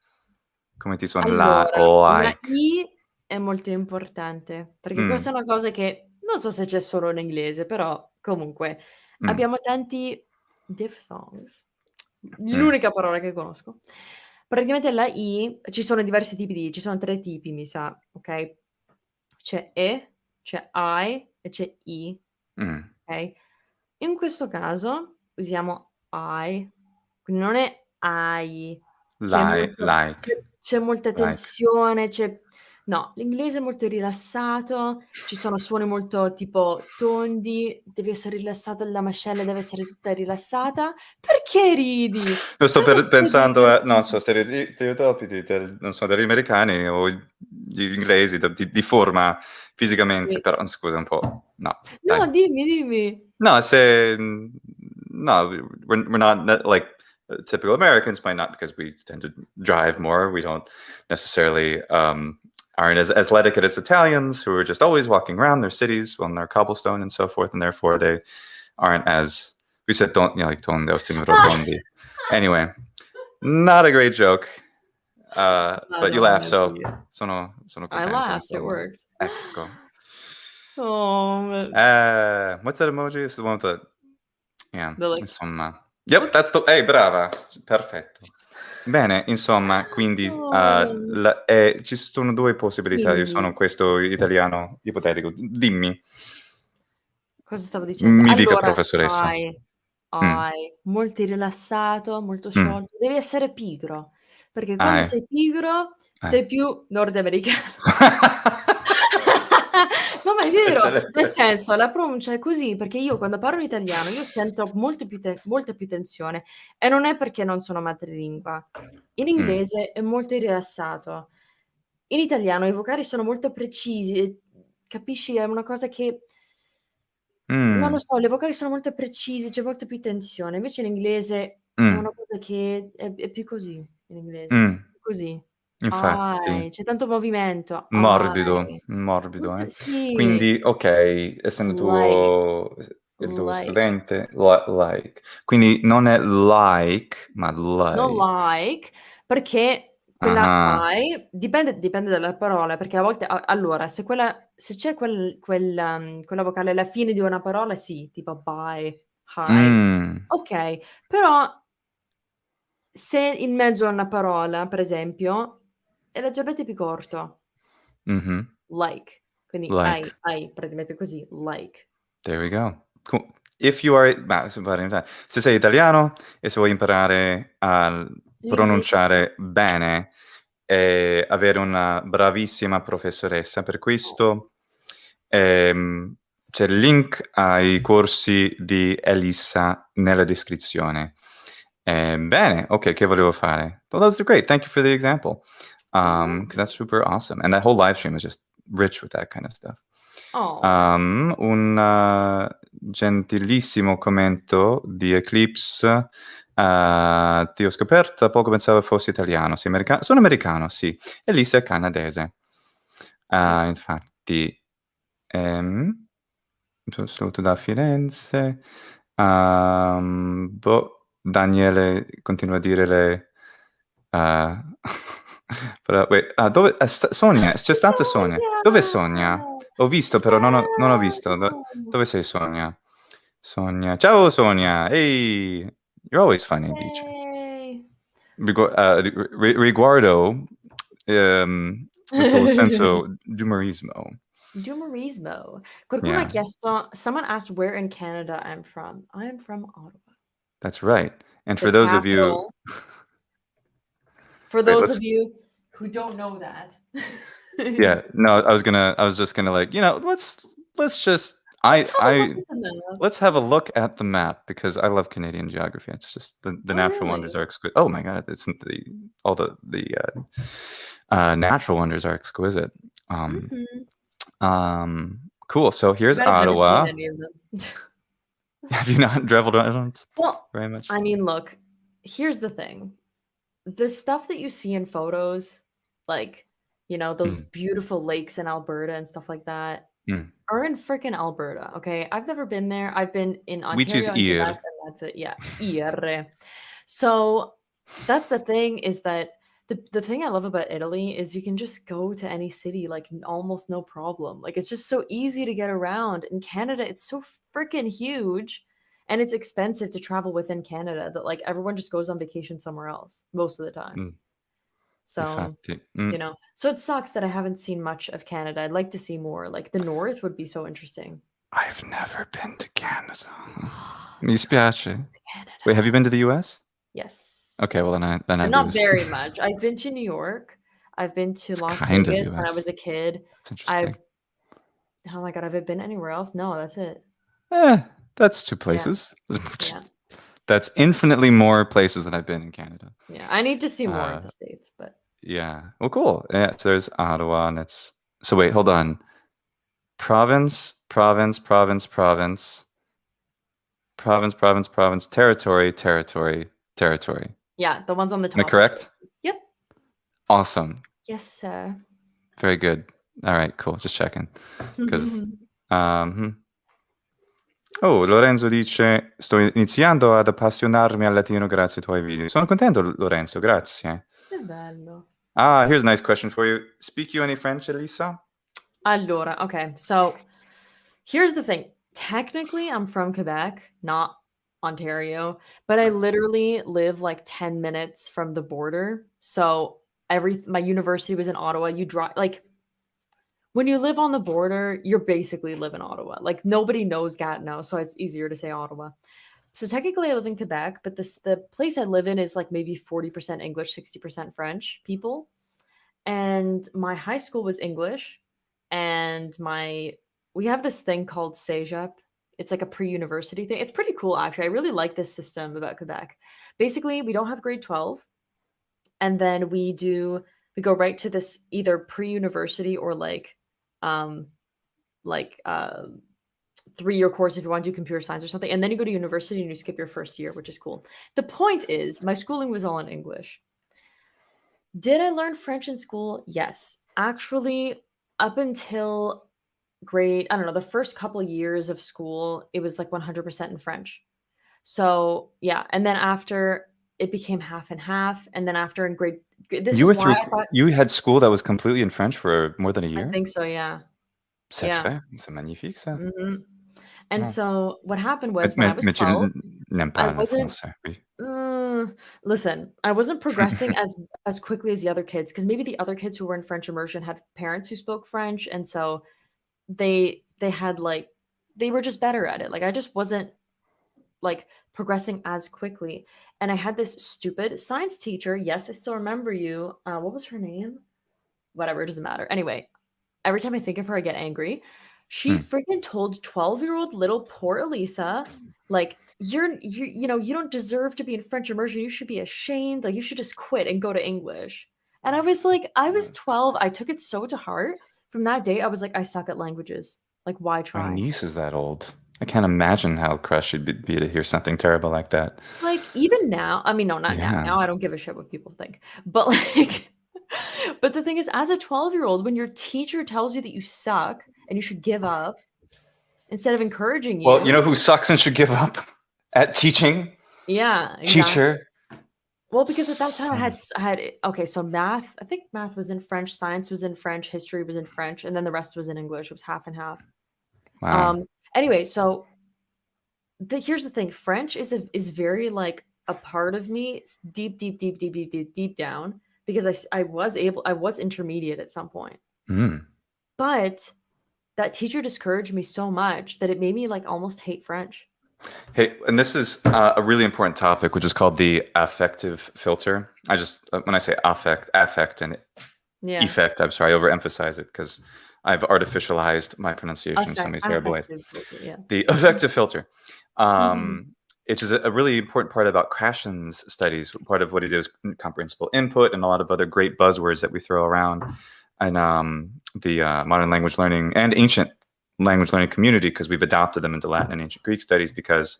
Come ti suona? allora, la Like. I è molto importante, perché Mm, questa è una cosa che non so se c'è solo in inglese, però comunque abbiamo tanti diphthongs. Mm. L'unica parola che conosco. Praticamente la I ci sono diversi tipi di I, ci sono 3 tipi mi sa, okay? C'è E, c'è I e c'è I, Mm. okay? In questo caso usiamo I, quindi non è ai, che è molto Like. c'è molta Like. tensione, no, l'inglese è molto rilassato, ci sono suoni molto tipo tondi, devi essere rilassato, la mascella deve essere tutta rilassata. Perché ridi? Io sto Cosa c'è di pensando a, non so, divertente? stereotipi non so, degli americani o gli inglesi di forma fisicamente, Sì. però scusa un po', no, No, dai. dimmi. No, no, we're not like typical Americans, might not, because we tend to drive more. We don't necessarily aren't as athletic as Italians, who are just always walking around their cities on their cobblestone and so forth, and therefore they aren't as, we said don't, like tondi, rotondi. Anyway, not a great joke, but you laugh, Madonna so Dio. sono I contento, laughed, it insomma. worked. Ecco. Oh, What's that emoji? It's the one with the, yeah, like insomma. Yep, that's the, brava, perfetto. Bene, insomma, quindi oh madonna. ci sono due possibilità. Io sono Dimmi, questo italiano ipotetico. Dimmi, cosa stavo dicendo? mi dica Allora, professoressa. hai Mm. molto rilassato, molto Mm. sciolto, devi essere pigro, perché quando Ah, sei pigro eh. sei più nordamericano. No, ma è vero, nel Eccellente. senso la pronuncia è così, perché io quando parlo italiano io sento molta più tensione e non è perché non sono madrelingua. In Mm. inglese è molto rilassato. In italiano i vocali sono molto precisi e capisci, è una cosa che non lo Mm. so, le vocali sono molto precisi, c'è molta più tensione. Invece in inglese è Mm. una cosa che è più così in inglese, Mm. più così. Infatti. C'è tanto movimento. Morbido, Molto sì, Quindi, ok, essendo like, il tuo like. studente, like. Quindi non è like, ma Non like. like, perché quella Ah-ah. I dipende dalla parola, perché a volte allora se c'è quella vocale alla fine di una parola sì, tipo buy, high, Mm. okay, però se in mezzo a una parola, per esempio, è leggermente più corto, Mh-mh. like, quindi Like. hai praticamente così, like. There we go. Cool. If you are, se sei italiano e se vuoi imparare a L'inglese pronunciare bene e avere una bravissima professoressa per questo, ehm, c'è il link ai corsi di Elissa nella descrizione. Bene, okay, che volevo fare? Well, those are great. Thank you for the example, oh, 'cause that's super awesome, and that whole live stream is just rich with that kind of stuff. oh, Un gentilissimo commento di Eclipse. Ti ho scoperto da poco, pensavo fossi italiano. Sei americano? Sono americano, sì. Elissa è canadese. sì. Infatti, saluto da Firenze. Daniele continua a dire le... però, wait, dove, Sonia, c'è stata Sonia. Dove è Sonia? Sonia! Ho visto, però non ho visto. Ciao! Dove sei, Sonia? Sonia. Ciao, Sonia. Hey, you're always funny, dice. Yay! Riguardo il tuo senso di umorismo. D'umorismo. Qualcuno ha Yeah, chiesto someone asked where in Canada I'm from. I am from Ottawa, that's right. And the for those of you, capital. For wait, those of you who don't know that. yeah, no, I was just gonna, like, let's just, Let's have a look at the map. let's have a look at the map, because I love Canadian geography. It's just the Oh, natural wonders really? are exquisite. Oh my God, it's all the natural wonders are exquisite. Mhm. Cool. So here's But I've never seen Ottawa. any of them. Have you not traveled around Well, very much? I mean, look, here's the thing. The stuff that you see in photos, like, those Mm, beautiful lakes in Alberta and stuff like that, mm. are in frickin' Alberta, okay? I've never been there. I've been in Which is Ontario and Quebec, ear. and that's it. Yeah, IR. So, that's the thing is that the thing I love about Italy is you can just go to any city, like, almost no problem. Like, it's just so easy to get around. In Canada, it's so frickin' huge, And it's expensive to travel within Canada, that like everyone just goes on vacation somewhere else most of the time. So, Infatti. so it sucks that I haven't seen much of Canada. I'd like to see more. Like the North would be so interesting. I've never been to Canada. Mi You gotta dispiace. go to Canada. Wait, have you been to the US? Yes. Okay, well then I But not lose. very much. I've been to New York. I've been to It's Las kind of Vegas when I US. was a kid. That's interesting. Oh my God, have I been anywhere else? No, that's it. That's 2 Yeah. places. Yeah. That's infinitely more places than I've been in Canada. Yeah. I need to see more of the States, but Yeah. Well, cool. Yeah. So there's Ottawa, and so wait, hold on. Province, province, province, province, province, province, province, territory, territory, territory. yeah, the ones on the top. Am I correct? Yep. Awesome. Yes, sir. Very good. All right, cool. Just checking. Because, Oh, Lorenzo dice: sto iniziando ad appassionarmi al latino grazie ai tuoi video. Sono contento, Lorenzo, grazie. Che bello. Here's a nice question for you. Speak you any French, Elissa? Allora, okay. So here's the thing. Technically, I'm from Quebec, not Ontario, but I literally live like 10 minutes from the border. So my university was in Ottawa. You drive like when you live on the border, you're basically live in Ottawa. Like nobody knows Gatineau, so it's easier to say Ottawa. So technically I live in Quebec, but the place I live in is like maybe 40% English, 60% French people. And my high school was English, and we have this thing called Cégep. It's like a pre-university thing. It's pretty cool actually. I really like this system about Quebec. Basically, we don't have grade 12, and then we go right to this either pre-university or like 3-year course if you want to do computer science or something, and then you go to university and you skip your first year, which is cool. The point is, my schooling was all in English. Did I learn French in school? Yes. Actually, up until grade, I don't know, the first couple of years of school, it was like 100% in French. So, yeah, and then after it became half and half, and then after in grade this You is why I thought you had school that was completely in French for more than a I year? think so, yeah. C'est Yeah. vrai, c'est magnifique ça. Mhm. And Wow. so what happened was when I was Mais tu 12, n'aimes I pas le wasn't français, oui. listen, I wasn't progressing as quickly as the other kids, because maybe the other kids who were in French immersion had parents who spoke French, and so they had like they were just better at it. Like I just wasn't like progressing as quickly. And I had this stupid science teacher. Yes, I still remember you. What was her name? Whatever, it doesn't matter. Anyway, every time I think of her, I get angry. She freaking told 12-year-old little poor Elisa, like, you don't deserve to be in French immersion. You should be ashamed. Like, you should just quit and go to English. And I was like, I was 12. I took it so to heart. From that day, I was like, I suck at languages. Like, why My try? niece is that old. I can't imagine how crushed she'd be to hear something terrible like that. Like, even now, I mean, no, not now. Yeah. Now I don't give a shit what people think. But like, but the thing is, as a 12-year-old, when your teacher tells you that you suck and you should give up instead of encouraging you. Well, you know who sucks and should give up at teaching? Yeah, exactly. Teacher. Well, because at that time I had okay, so math, I think math was in French, science was in French, history was in French, and then the rest was in English. It was half and half. Wow. Anyway, so here's the thing. French is very like a part of me. It's deep down, because I was intermediate at some point. But that teacher discouraged me so much that it made me like almost hate French. Hey, and this is a really important topic, which is called the affective filter. I just, when I say affect and effect, I'm sorry, I overemphasize it because I've artificialized my pronunciation in so many terrible ways. Yeah. The affective filter, which is a really important part about Krashen's studies. Part of what he did is comprehensible input and a lot of other great buzzwords that we throw around in the modern language learning and ancient language learning community, because we've adopted them into Latin and ancient Greek studies because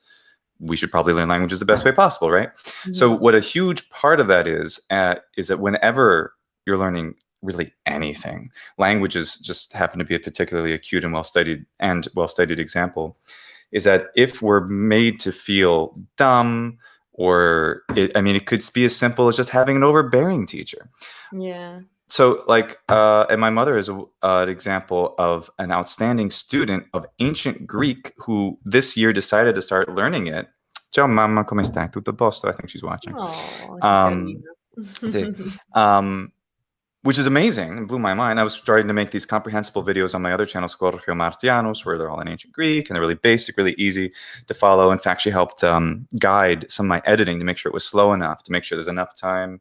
we should probably learn languages the best way possible, right? So what a huge part of that is that whenever you're learning really anything, languages just happen to be a particularly acute and well-studied example, is that if we're made to feel dumb, or it could be as simple as just having an overbearing teacher. Yeah. So like, and my mother is an example of an outstanding student of ancient Greek who this year decided to start learning it. Ciao mamma, come stai? Tutto a posto? I think she's watching. Oh, che Um, sì. carina. Which is amazing. It blew my mind. I was starting to make these comprehensible videos on my other channel, Scorpio Martianos, where they're all in ancient Greek and they're really basic, really easy to follow. In fact, she helped guide some of my editing to make sure it was slow enough, to make sure there's enough time.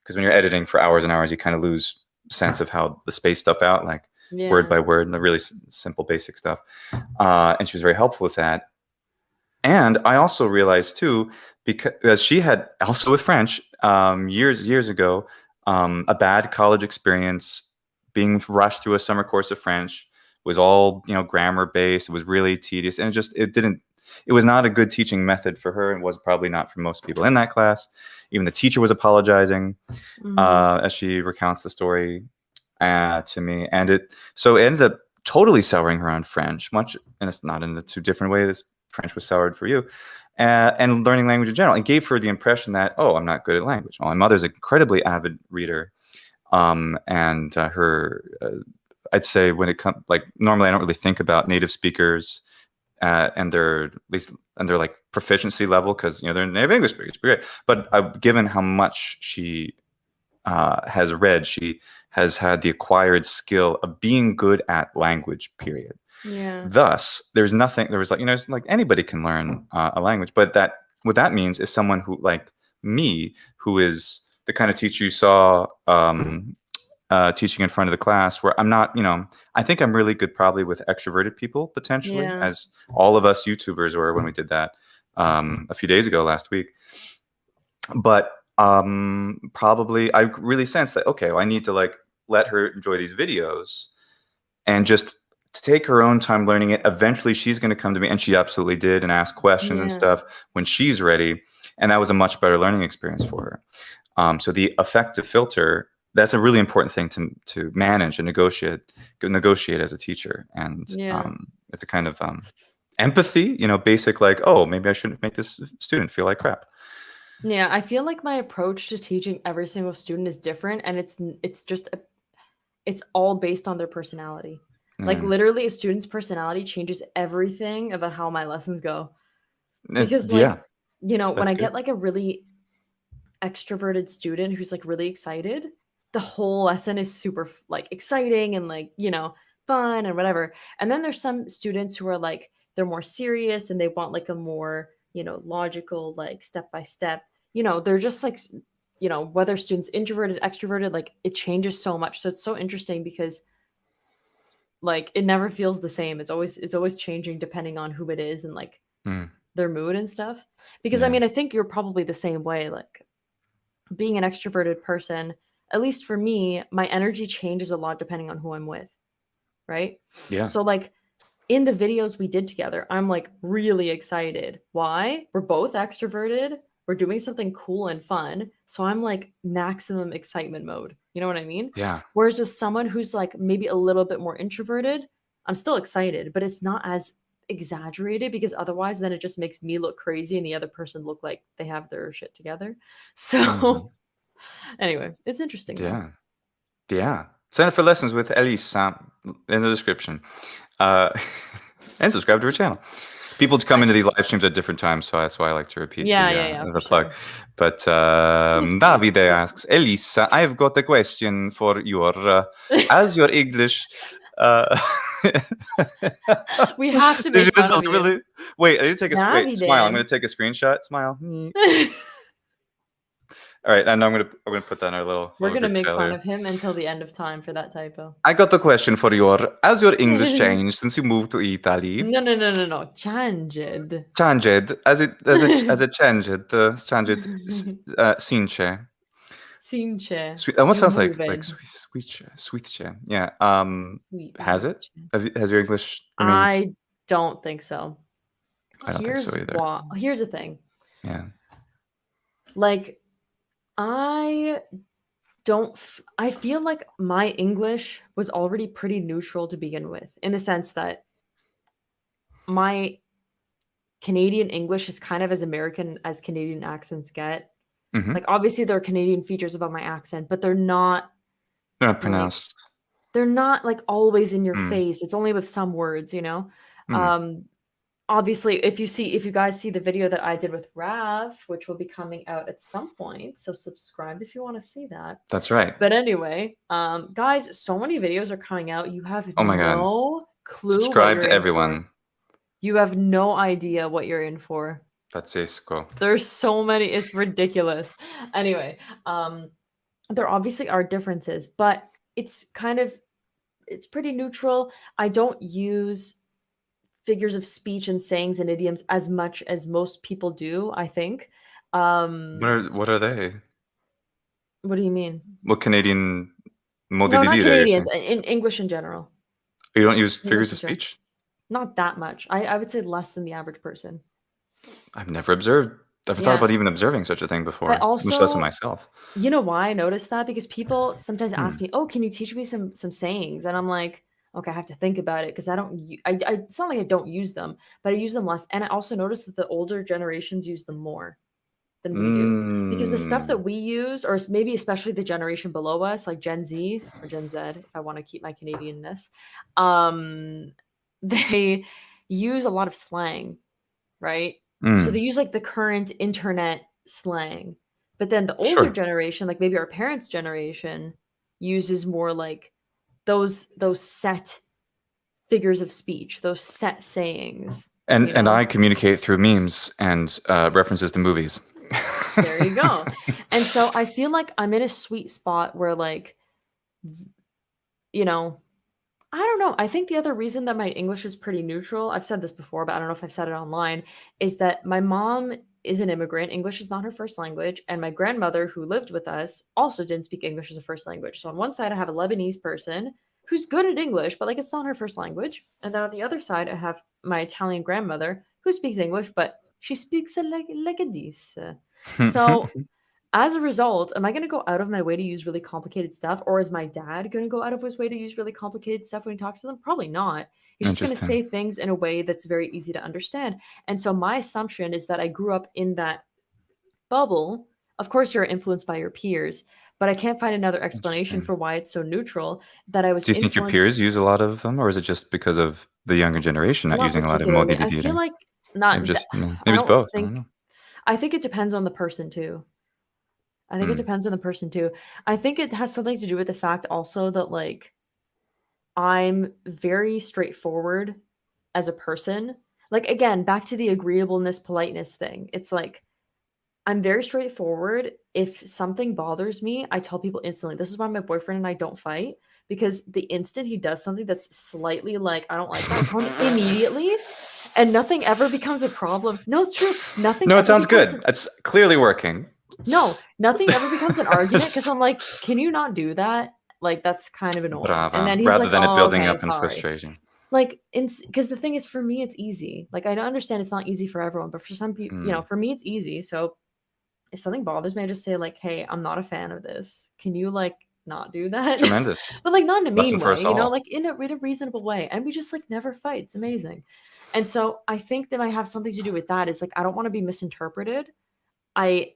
Because when you're editing for hours and hours, you kind of lose sense of how the space stuff out, like word by word, and the really simple, basic stuff. And she was very helpful with that. And I also realized too, because she had also with French years ago, a bad college experience, being rushed through a summer course of French, was all grammar based. It was really tedious, and it was not a good teaching method for her, and was probably not for most people in that class. Even the teacher was apologizing as she recounts the story to me, and it ended up totally souring her on French, much, and it's not in the two different ways. French was soured for you, and learning language in general. It gave her the impression that, oh, I'm not good at language. Well, my mother's an incredibly avid reader, and her, I'd say when it comes, like, normally I don't really think about native speakers and their like proficiency level, because they're native English speakers, great. But given how much she has read, she has had the acquired skill of being good at language, period. Yeah. Thus, there was like anybody can learn a language, but what that means is someone who, like me, who is the kind of teacher you saw teaching in front of the class, where I'm not, I think I'm really good probably with extroverted people, potentially, as all of us YouTubers were when we did that a few days ago, last week. But probably I really sense that, okay, well, I need to like let her enjoy these videos and just take her own time learning it. Eventually she's going to come to me, and she absolutely did, and ask questions and stuff when she's ready. And that was a much better learning experience for her. So the affective filter, that's a really important thing to manage and negotiate as a teacher. And it's a kind of empathy, basic, like, oh, maybe I shouldn't make this student feel like crap. Yeah, I feel like my approach to teaching every single student is different, and it's all based on their personality. Like, literally, a student's personality changes everything about how my lessons go. Because, like, when I get like a really extroverted student who's like really excited, the whole lesson is super like exciting and like, fun and whatever. And then there's some students who are like, they're more serious and they want like a more, logical, like step by step. They're just like, whether students introverted, extroverted, like it changes so much. So it's so interesting because like it never feels the same. It's always changing depending on who it is and like their mood and stuff. Because I mean, I think you're probably the same way. Like being an extroverted person, at least for me, my energy changes a lot depending on who I'm with. Right? Yeah. So like in the videos we did together, I'm like really excited. Why? We're both extroverted. We're doing something cool and fun. So I'm like maximum excitement mode. You know what I mean? Yeah. Whereas with someone who's like maybe a little bit more introverted, I'm still excited, but it's not as exaggerated, because otherwise then it just makes me look crazy and the other person look like they have their shit together. So anyway, it's interesting. Yeah. Though. Yeah. Sign up for lessons with Elissa in the description. And subscribe to her channel. People come into these live streams at different times, so that's why I like to repeat the plug. Sure. But Davide asks, Elissa, I've got a question for your as your English. We have to make fun of you. Wait, I need to take a smile. I'm going to take a screenshot. Smile. All right, and I'm gonna put that in our little. We're gonna make fun of him until the end of time for that typo. I got the question for has your English changed since you moved to Italy? No. Changed. Changed. As it changed. Since. Since. It almost sounds like sweet. Yeah. Has it? Has your English remained? I don't think so. I don't think so either. Here's the thing. Yeah. Like, I feel like my English was already pretty neutral to begin with, in the sense that my Canadian English is kind of as American as Canadian accents get. Like, obviously there are Canadian features about my accent, but they're not They're not Like, pronounced. they're not, like, always in your Mm. face. It's only with some words, you know? Mm. Um, Obviously, if you guys see the video that I did with Rav, which will be coming out at some point, so subscribe if you wanna see that. That's right. But anyway, guys, so many videos are coming out, you have Oh my God. no clue what Subscribe you're to in for. everyone. You have no idea what you're in for. Pazzesco. There's so many, it's ridiculous. Anyway, there obviously are differences, but it's pretty neutral. I don't use figures of speech and sayings and idioms as much as most people do, I think. What are they? What do you mean? What Canadian modi No, di not dire you're Canadians, saying? in English in general. You don't use figures English of in general. speech? Not that much. I would say less than the average person. I've never thought Yeah. about even observing such a thing I before, much less of also myself. You know why I noticed that? Because people sometimes Hmm. ask me, "Oh, can you teach me some sayings?" And I'm like, "Okay, I have to think about it because I don't u I it's not like I don't use them, but I use them less." And I also noticed that the older generations use them more than we do. Because the stuff Mm. that we use, or maybe especially the generation below us, like Gen Z or Gen Z, if I wanna keep my Canadianness, um, they use a lot of slang, right? So they Mm. use, like, the current internet slang, but then the older Sure. generation, like, maybe our parents' generation, uses more, like, those set figures of speech, those set sayings, you And know? I communicate through memes and references to movies. There you go. And so I feel like I'm in a sweet spot where, like, you know, I don't know. I think the other reason that my English is pretty neutral, I've said this before, but I don't know if I've said it online, is that my mom is an immigrant. English is not her first language. And my grandmother, who lived with us, also didn't speak English as a first language. So on one side, I have a Lebanese person who's good at English, but like it's not her first language. And then on the other side, I have my Italian grandmother who speaks English, but she speaks it like a this. So as a result, am I gonna go out of my way to use really complicated stuff, or is my dad gonna go out of his way to use really complicated stuff when he talks to them? Probably not. He's just gonna Interesting. say things in a way that's very easy to understand. And so my assumption is that I grew up in that bubble. Of course, you're influenced by your peers, but I can't find another explanation Interesting. for why it's so neutral that I was Do you think your influenced. peers use a lot of them, or is it just because of the younger generation not Not using a lot of modi particularly. di I feel dire? like Maybe not th just maybe I it's don't both. I don't think know. I think it depends on the person too. I think it Mm. depends on the person too. I think it has something to do with the fact also that, like, I'm very straightforward as a person. Like, again, back to the agreeableness, politeness thing. It's like, I'm very straightforward. If something bothers me, I tell people instantly. This is why my boyfriend and I don't fight, because the instant he does something that's slightly like, I don't like that, I tell him immediately, and nothing ever becomes a problem. No, it's true. Nothing No, it ever sounds becomes good. an It's clearly working. no, nothing ever becomes an argument because I'm like, "Can you not do that?" Like, that's kind of annoying. And Brava. then he's Rather like, than it "Oh, building okay, up and sorry." frustrating. Like, because the thing is, for me, it's easy. Like, I understand it's not easy for everyone, but for some people, Mm. for me, it's easy. So if something bothers me, I just say like, "Hey, I'm not a fan of this. Can you like not do that?" Tremendous. But like not in a Lesson mean for way, us all. like in a reasonable way. And we just like never fight. It's amazing. And so I think that might have something to do with that. Is like I don't want to be misinterpreted. I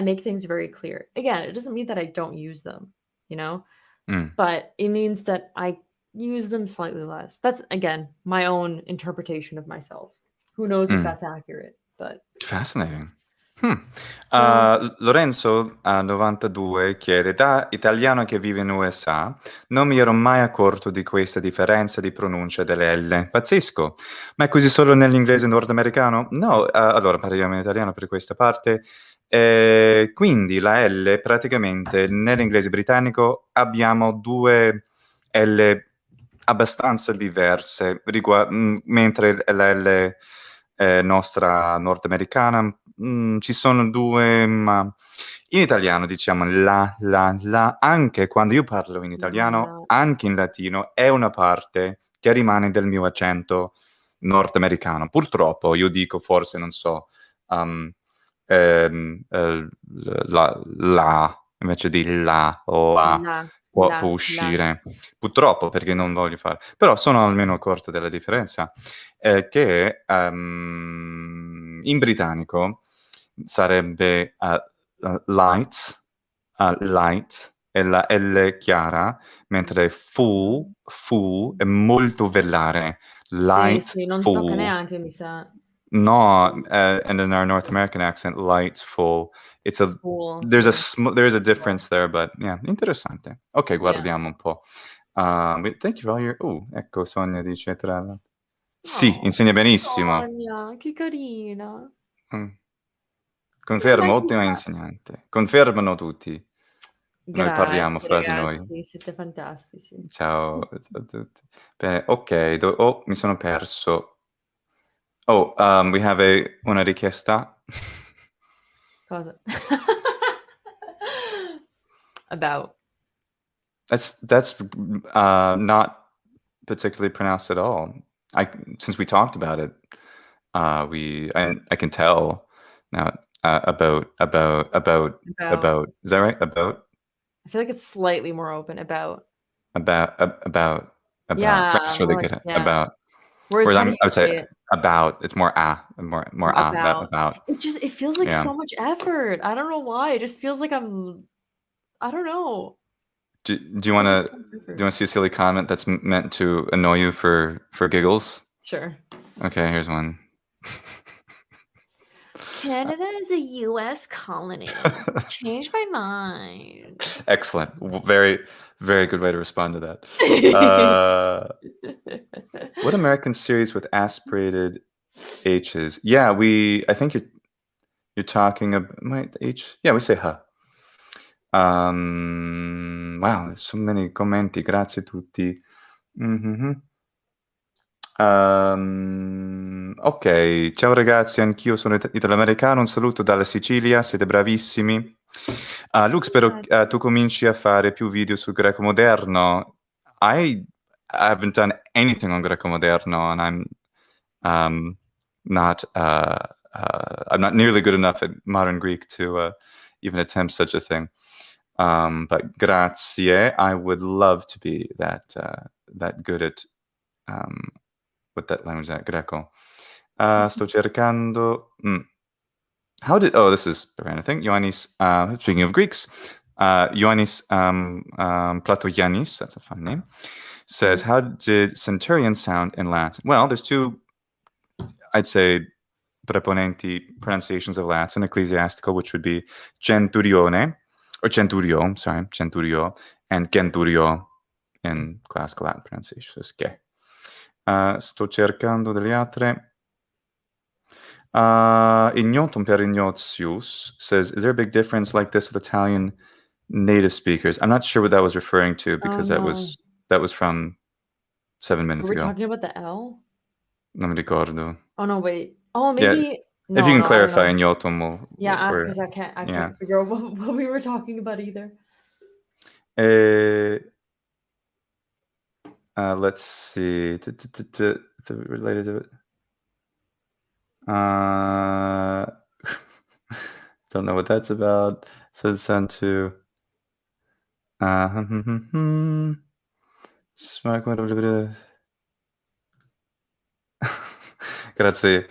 make things very clear. Again, it doesn't mean that I don't use them, you know, Mm. but it means that I use them slightly less. That's again my own interpretation of myself. Who knows if Mm. that's accurate? But Fascinating. Hmm. so Lorenzo, 92, chiede: da italiano che vive in USA, non mi ero mai accorto di questa differenza di pronuncia delle L. Pazzesco! Ma è così solo nell'inglese nordamericano? No, allora parliamo in italiano per questa parte. Quindi la L praticamente nell'inglese britannico abbiamo due L abbastanza diverse, mentre la L nostra nordamericana ci sono due, ma in italiano diciamo la, anche quando io parlo in italiano, la anche in latino, è una parte che rimane del mio accento nordamericano. Purtroppo io dico forse, non so, um, invece di la, la può la uscire. Purtroppo, perché non voglio fare. Però sono almeno accorto della differenza, che in britannico sarebbe light, è la L chiara, mentre full è molto velare. Sì, Light, sì, non tocca full. neanche, mi sa. No, and in our North American accent, light, full. Full, There's sì. a difference there, but yeah, interessante. Ok, Yeah. guardiamo un po'. Thank you for all your... ecco, Sonia dice, sì, Oh, insegna benissimo. Sonia, che carina. Mm. Come l'hai mai Confermo, ottima chiamata? insegnante. Confermano tutti. Noi parliamo Grazie fra di noi. ragazzi, siete fantastici. Ciao, ciao a tutti. Bene, ok, mi sono perso. Oh, we have una richiesta. Cosa? About. That's not particularly pronounced at all. Since we talked about it, I can tell now About. is that right? I feel like it's slightly more open. About. About Yeah, That's really more like good. yeah. About. Whereas Whereas how do I you would say say it? about. It's more About. about. It feels like Yeah. so much effort. I don't know why. It just feels like I don't know. Do you Feels like wanna so much do effort. you wanna see a silly comment that's meant to annoy you for giggles? Sure. Okay, here's one. Canada is a US colony. Changed my mind. Excellent. Very, very good way to respond to that. What American series with aspirated H's? Yeah, I think you're talking about H. Yeah, we say huh. Wow, there's so many commenti. Grazie a tutti. Mhm. Ok, ciao ragazzi, anch'io sono italo-americano, un saluto dalla Sicilia, siete bravissimi. Luke, spero tu cominci a fare più video sul greco moderno. I haven't done anything on greco moderno, and um, not I'm not nearly good enough at modern Greek to even attempt such a thing. But grazie, I would love to be that good at what that language is, Greco. Sto cercando. This is the random thing. Ioannis, speaking of Greeks, Ioannis Platogiannis, that's a fun name, says, how did Centurion sound in Latin? Well, there's two, I'd say, preponenti pronunciations of Latin, ecclesiastical, which would be centurione, or centurio, sorry, centurio, and centurio in classical Latin pronunciation. Okay. Sto cercando delle altre. Ignotum per ignotius says, is there a big difference like this with Italian native speakers? I'm not sure what that was referring to Oh, because no. that was from 7 Were minutes we ago. talking about the L? Non mi ricordo. Oh, no, wait. Oh, Yeah, maybe if you no, can no, I don't clarify know. ignotum, Yeah, ask or 'cause I yeah. can't figure out what we were talking about either. Let's see. Related to it. Don't know what that's about. Says sent to. Smart. Grazie.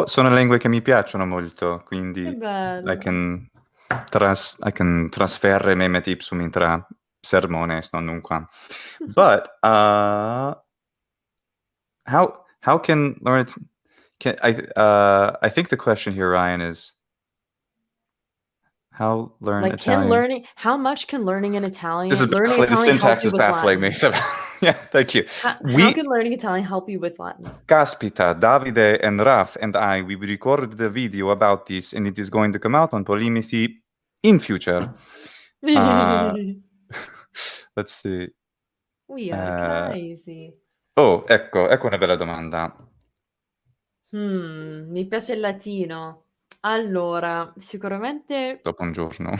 Sono lingue che mi piacciono molto, quindi Che I bello. can trasferre meme ipsum intra sermones non nunquam. But how can learn can I think the question here, Ryan, is how learn Like, Italian. how much can learning This is learning baffling. The Italian help syntax you is with baffling me. Latin? So yeah, thank you. How can learning Italian help you with Latin? Caspita, Davide and Raf and we recorded a video about this, and it is going to come out on polýMATHY in future. Let's see. We are crazy. Oh, ecco una bella domanda. Mi piace il latino. Allora, sicuramente Dopo un giorno.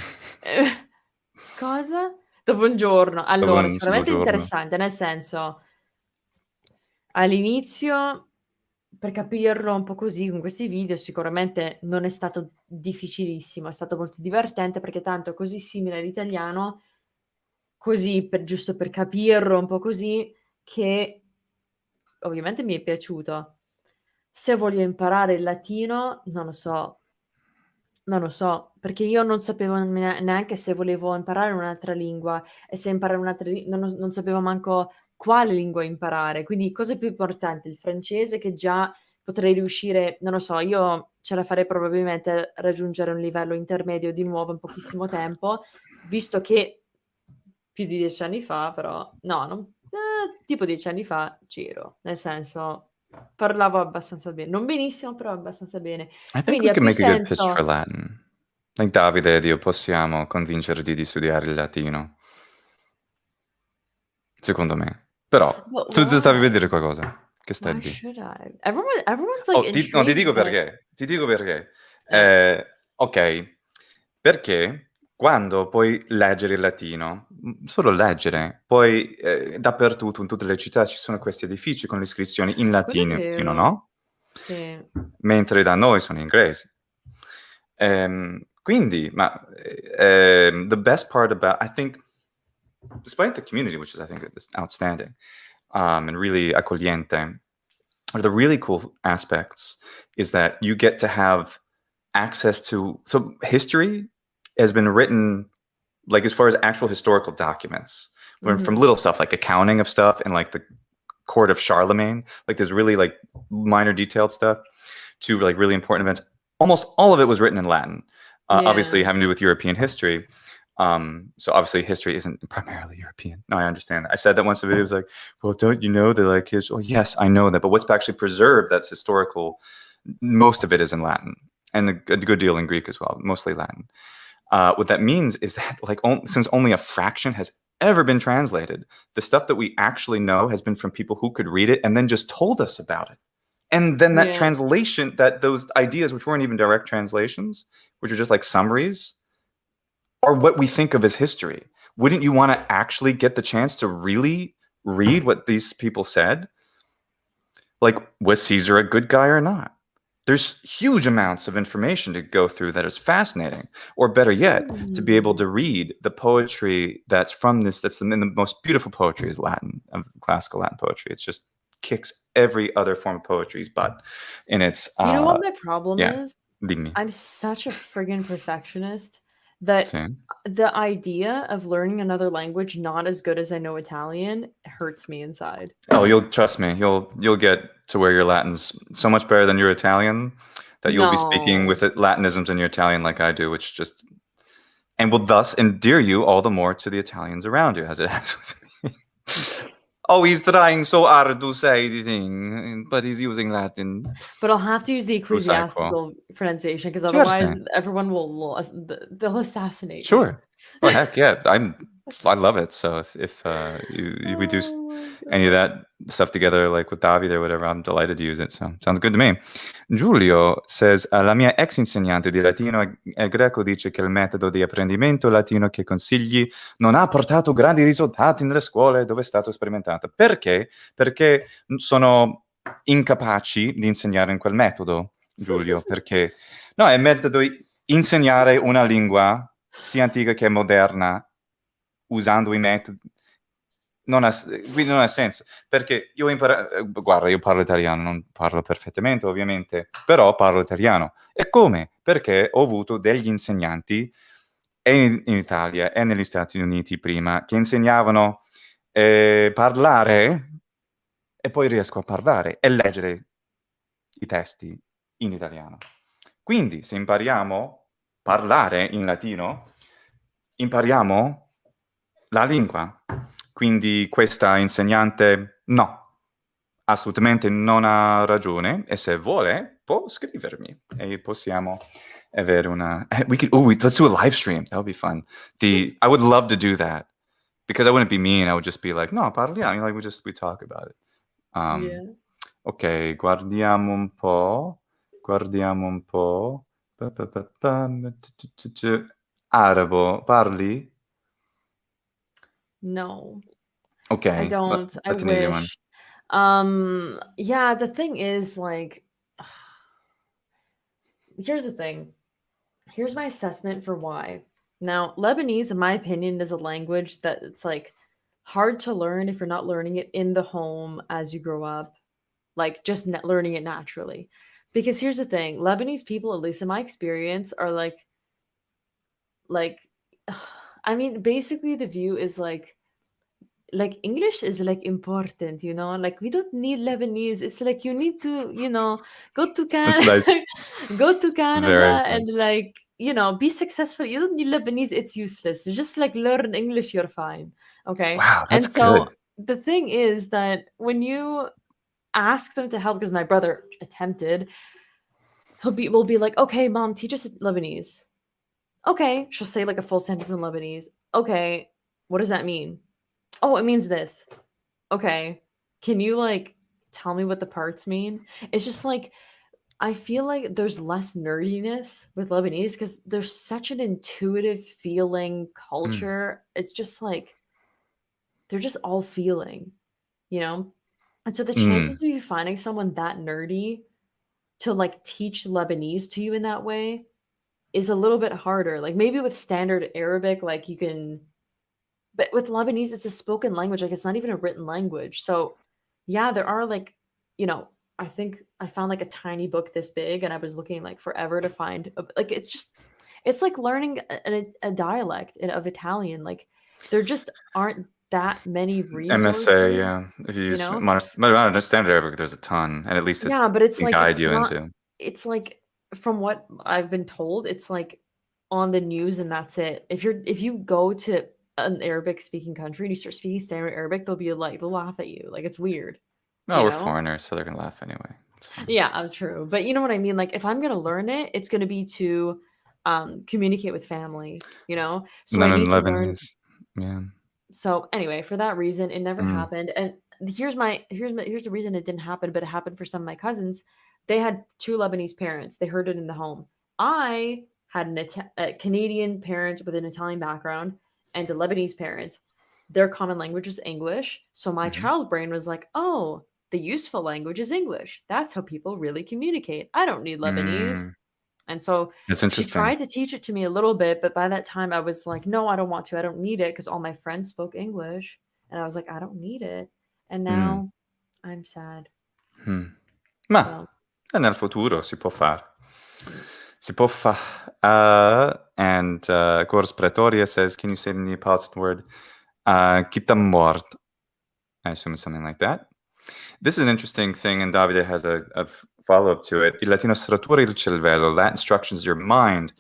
cosa? Dopo un giorno. Dopo Allora, un solo sicuramente giorno. interessante, nel senso, all'inizio per capirlo un po' così con questi video sicuramente non è stato difficilissimo, è stato molto divertente perché tanto è così simile all'italiano, così giusto per capirlo un po' così, che ovviamente mi è piaciuto. Se voglio imparare il latino, non lo so, perché io non sapevo neanche se volevo imparare un'altra lingua e se imparare un'altra non sapevo manco quale lingua imparare. Quindi cosa è più importante, il francese che già potrei riuscire, non lo so, io ce la farei probabilmente a raggiungere un livello intermedio di nuovo in pochissimo tempo, visto che più di 10 anni fa però no, non tipo 10 anni fa c'ero, nel senso parlavo abbastanza non benissimo, però abbastanza bene. I think Quindi we ha can più make a good pitch for senso Latin. Like Davide ed io possiamo convincerti di studiare il latino. Secondo me. Però, but tu stavi per why? dire qualcosa. Che stai Why di? should I? Everyone's like Oh, no, ti intrigued dico by perché. Ti dico perché. eh. Ok, perché quando puoi leggere il latino, solo leggere, poi dappertutto, in tutte le città ci sono questi edifici con le iscrizioni in Quello è latino, vero. no? Sì. Mentre da noi sono inglesi. Quindi, the best part about, I think, despite the community, which is, I think, is outstanding, and really accogliente, or the really cool aspects is that you get to have access to, so history has been written, like as far as actual historical documents, from little stuff like accounting of stuff and like the court of Charlemagne, like there's really like minor detailed stuff, to like really important events. Almost all of it was written in Latin, obviously Yeah. having to do with European history. So obviously history isn't primarily European. No, I understand that. I said that once in a video. It was like, well, don't you know that like well, yes, I know that, but what's actually preserved that's historical, most of it is in Latin, and a good deal in Greek as well, mostly Latin. What that means is that like since only a fraction has ever been translated, the stuff that we actually know has been from people who could read it and then just told us about it. And then that Yeah. translation, that those ideas, which weren't even direct translations, which are just like summaries, are what we think of as history. Wouldn't you want to actually get the chance to really read what these people said? Like, was Caesar a good guy or not? There's huge amounts of information to go through that is fascinating. Or better yet, to be able to read the poetry that's from this, that's in the most beautiful poetry is Latin, of classical Latin poetry. It's just kicks every other form of poetry's butt. And it's, You know what my problem yeah, is? dimmi. I'm such a friggin' perfectionist that Sì. the idea of learning another language not as good as I know Italian hurts me inside. Oh, you'll trust me. You'll get to where your Latin's so much better than your Italian that you'll be speaking with No. Latinisms in your Italian like I do, which just and will thus endear you all the more to the Italians around you, as it has with me. Oh, he's trying so hard to say the thing, but he's using Latin. But I'll have to use the True psycho. ecclesiastical pronunciation because Certo. otherwise everyone will they'll assassinate me. Sure. Oh heck yeah. I love it. So if we do Oh my any of god. that stuff together, like with Davide or whatever, I'm delighted to use it. So sounds good to me. Giulio says, la mia ex insegnante di latino e greco dice che il metodo di apprendimento latino che consigli non ha portato grandi risultati nelle scuole dove è stato sperimentato. Perché? Perché sono incapaci di insegnare in quel metodo, Giulio, perché no, è metodo insegnare una lingua sia antica che moderna usando i metodi quindi non ha senso, perché io guarda, io parlo italiano, non parlo perfettamente ovviamente, però parlo italiano. E come? Perché ho avuto degli insegnanti e in Italia e negli Stati Uniti prima che insegnavano parlare e poi riesco a parlare e leggere i testi in italiano. Quindi se impariamo parlare in latino, impariamo la lingua. Quindi questa insegnante no, assolutamente non ha ragione e se vuole può scrivermi e possiamo avere una let's do a live stream. That would be fun. I would love to do that because I wouldn't be mean. I would just be like, no, parliamo, like we talk about it. Yeah. Ok, guardiamo un po'. Arabo, parli? No. I Okay, don't. I that's an easy one. wish. Yeah, the thing is like here's the thing. Here's my assessment for why. Now, Lebanese, in my opinion, is a language that it's like hard to learn if you're not learning it in the home as you grow up, like just learning it naturally. Because here's the thing Lebanese people, at least in my experience, are like like, I mean, basically the view is like English is like important, you know? Like we don't need Lebanese. It's like you need to, you know, go to That's Canada, nice. go to Very Canada nice. and like, you know, be successful. You don't need Lebanese. It's useless. Just like learn English, you're fine. Okay. Wow, And that's good. so the thing is that when you ask them to help, because my brother attempted, we'll be like, okay, mom, teach us Lebanese. Okay. She'll say like a full sentence in Lebanese. Okay. What does that mean? Oh, it means this. Okay, can you like tell me what the parts mean? It's just like I feel like there's less nerdiness with Lebanese because there's such an intuitive feeling Mm, culture. It's just like they're just all feeling, you know? And so the mm, chances of you finding someone that nerdy to like teach Lebanese to you in that way is a little bit harder. Like maybe with standard Arabic, like you can, but with Lebanese, it's a spoken language, like, it's not even a written language. So, yeah, there are, like, you know, I think I found, like, a tiny book this big, and I was looking, like, forever to find a like, it's just it's like learning a dialect of Italian, like, there just aren't that many MSA, resources, yeah. If you you use know? modern standard Arabic, there's a ton, and at least it Yeah, but it's can like guide it's you not into. it's like from what I've been told, it's like on the news and that's it. If you go to an Arabic speaking country and you start speaking standard Arabic, they'll be like they'll laugh at you. Like it's weird, No, you we're know? foreigners, so they're gonna laugh anyway. It's fine. Yeah, true. But you know what I mean? Like if I'm gonna learn it, it's gonna be to communicate with family, you know? And So I then in need to learn. Lebanese, yeah. So anyway, for that reason, it never Mm, happened. And here's the reason it didn't happen, but it happened for some of my cousins. They had two Lebanese parents. They heard it in the home. I had a Canadian parent with an Italian background and a Lebanese parent. Their common language was English. So my mhm. child brain was like, oh, the useful language is English. That's how people really communicate. I don't need Lebanese. Mm, And so it's she interesting. tried to teach it to me a little bit, but by that time I was like, "No, I don't want to. I don't need it," because all my friends spoke English, and I was like, "I don't need it." And Mm, now I'm sad. mm. Ma So, nel futuro si può fare. mm. Si può fa and Cors Pretoria says, can you say the Neapolitan word? Kita mort. I assume it's something like that. This is an interesting thing, and Davide has a follow-up to it. Il latino struttura il cervello. Latin structures your mind.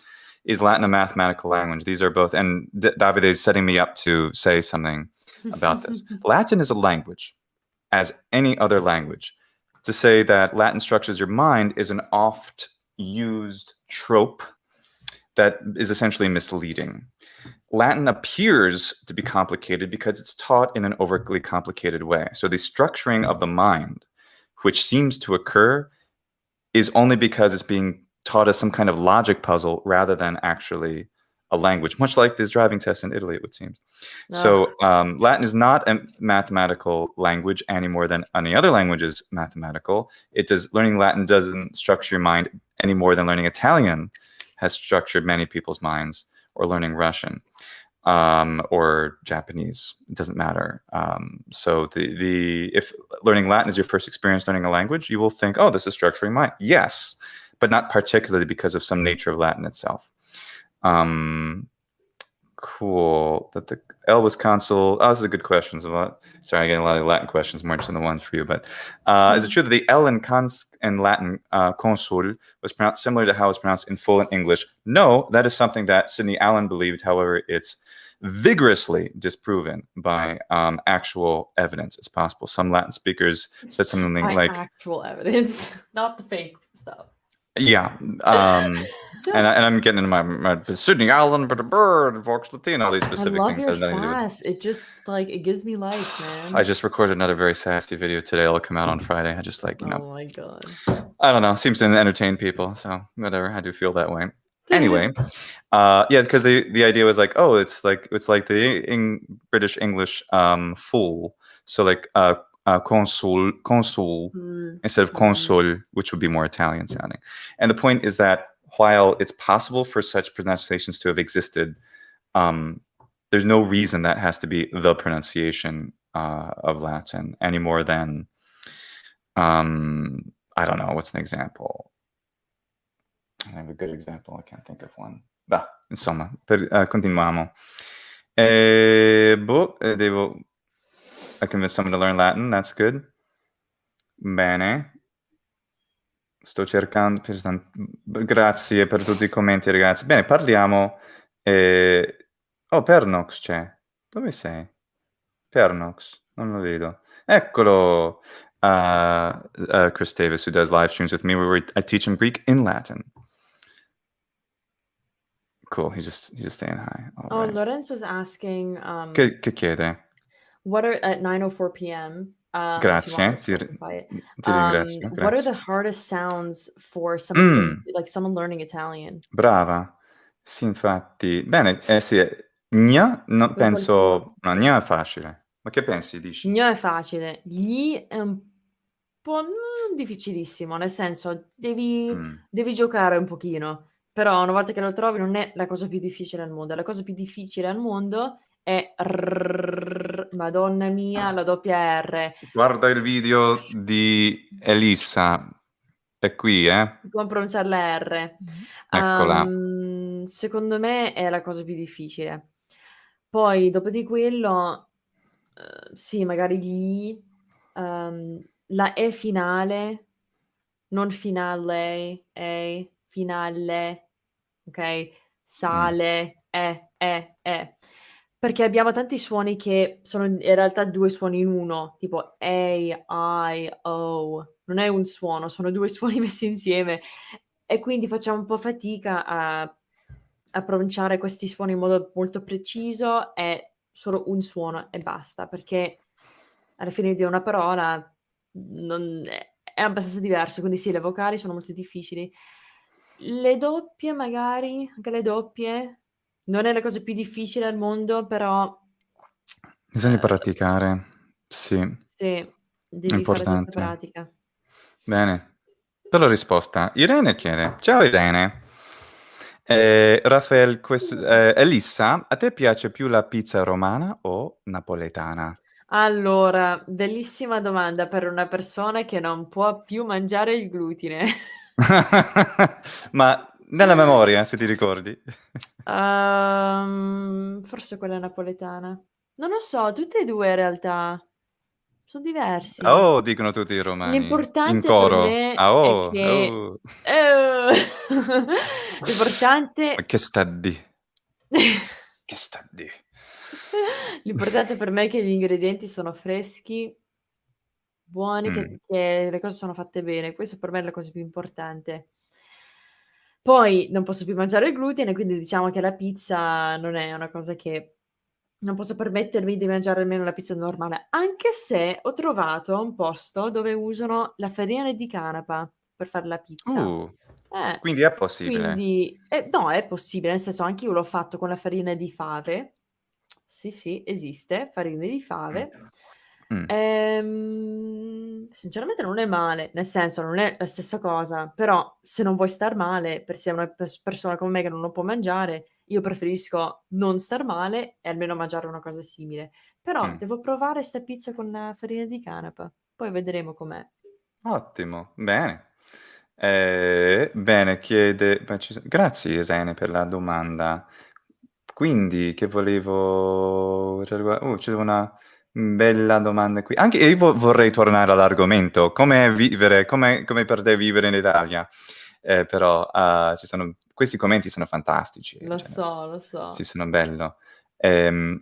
Is Latin a mathematical language? These are both, and Davide is setting me up to say something about this. Latin is a language, as any other language. To say that Latin structures your mind is an oft used trope that is essentially misleading. Latin appears to be complicated because it's taught in an overtly complicated way. So the structuring of the mind, which seems to occur, is only because it's being taught as some kind of logic puzzle rather than actually a language, much like this driving test in Italy, it would seem. Ugh. So Latin is not a mathematical language any more than any other language is mathematical. Learning Latin doesn't structure your mind any more than learning Italian has structured many people's minds, or learning Russian or Japanese. It doesn't matter. So if learning Latin is your first experience learning a language, you will think, oh, this is structuring mind. Yes, but not particularly because of some nature of Latin itself. Cool. That the Elvis consul. Oh, this is a good question. Sorry, I get a lot of Latin questions. More interesting than the ones for you. But is it true that the L in Latin consul was pronounced similar to how it's pronounced in full in English? No, that is something that Sidney Allen believed. However, it's vigorously disproven by actual evidence. It's possible. Some Latin speakers said something By like, actual evidence, not the fake stuff. yeah, and I'm getting into my Sidney Allen, but a bird, Vox Latina, all these I specific love things that your have nothing to do with. sass. It just like it gives me life, I man. just recorded another very sassy video today. It'll come out on Friday. I just Oh my god. I don't know. Seems to entertain people. So whatever. I do feel that way. Anyway, yeah, because the idea was like, oh, it's like the British English fool. So like consul Mm, instead of mhm. consul, which would be more Italian sounding. And the point is that while it's possible for such pronunciations to have existed, um, there's no reason that has to be the pronunciation of Latin any more than I don't know. What's an example? I have a good example. I can't think of one. Bah, insomma, continuiamo. Devo... I convinced someone to learn Latin, that's good. Bene. Sto cercando... Grazie per tutti i commenti, ragazzi. Bene, parliamo... Oh, Pernox c'è. Dove sei? Pernox, non lo vedo. Eccolo! Chris Davis, who does live streams with me, where I teach him Greek in Latin. Cool, he's just saying hi. All Oh, right. Lorenzo's asking, Che chiede? what are at 9:04 p.m. If you want Grazie, to specify it. ti ringrazio, What are grazie. the hardest sounds for somebody who doesn't like someone learning Italian? Brava. Sì, infatti. Bene, sì, gna, no, Per qualcuno. penso... No, gna è facile. Ma che pensi, dici? Gno è facile, gli è un po' difficilissimo, nel senso devi giocare un pochino, però una volta che lo trovi non è la cosa più difficile al mondo. La cosa più difficile al mondo è rrrr, madonna mia, la doppia R. Guarda il video di Elissa. È qui, Come pronunciare la R. Eccola. Secondo me è la cosa più difficile. Poi dopo di quello, sì, magari gli, la E finale, non finale, finale, okay, sale, perché abbiamo tanti suoni che sono in realtà 2 suoni in 1, tipo A, I, O. Non è un suono, sono 2 suoni messi insieme e quindi facciamo un po' fatica a pronunciare questi suoni in modo molto preciso e solo un suono e basta, perché alla fine di una parola non è abbastanza diverso, quindi sì, le vocali sono molto difficili. Le doppie magari, anche le doppie, non è la cosa più difficile al mondo, però, Bisogna ehm, praticare. Sì, sì, è devi fare tanta importante. pratica. Bene. Per la risposta. Irene chiede. Ciao Irene. Rafael, Elissa, a te piace più la pizza romana o napoletana? Allora, bellissima domanda per una persona che non può più mangiare il glutine. Ma nella memoria, se ti ricordi. Forse quella napoletana. Non lo so, tutte e 2 in realtà. Son Ah, diversi. oh, dicono tutti i romani. In L'importante per coro. me Ah, è oh, che oh. Ma l'importante che sta di? Che sta di? l'importante per me è che gli ingredienti sono freschi, buoni, Mm, che le cose sono fatte bene. Questo per me è la cosa più importante. Poi non posso più mangiare il glutine, quindi diciamo che la pizza non è una cosa che non posso permettermi di mangiare almeno la pizza normale, anche se ho trovato un posto dove usano la farina di canapa per fare la pizza. uh, Eh, quindi è possibile. quindi no, è possibile, nel senso anch'io l'ho fatto con la farina di fave. Sì, sì, esiste, farina di Mm, fave. mm, Sinceramente non è male, nel senso non è la stessa cosa, però se non vuoi star male, per sei una persona come me che non lo può mangiare, io preferisco non star male e almeno mangiare una cosa simile. Però mm. devo provare 'sta pizza con la farina di canapa, poi vedremo com'è. Ottimo, bene. Bene, chiede... Grazie Irene per la domanda. Quindi, che volevo... c'è una bella domanda qui. Anche io vorrei tornare all'argomento, come vivere, come per te vivere in Italia. Però questi commenti sono fantastici, Lo cioè, so, lo sì, so. sono bello. Ehm,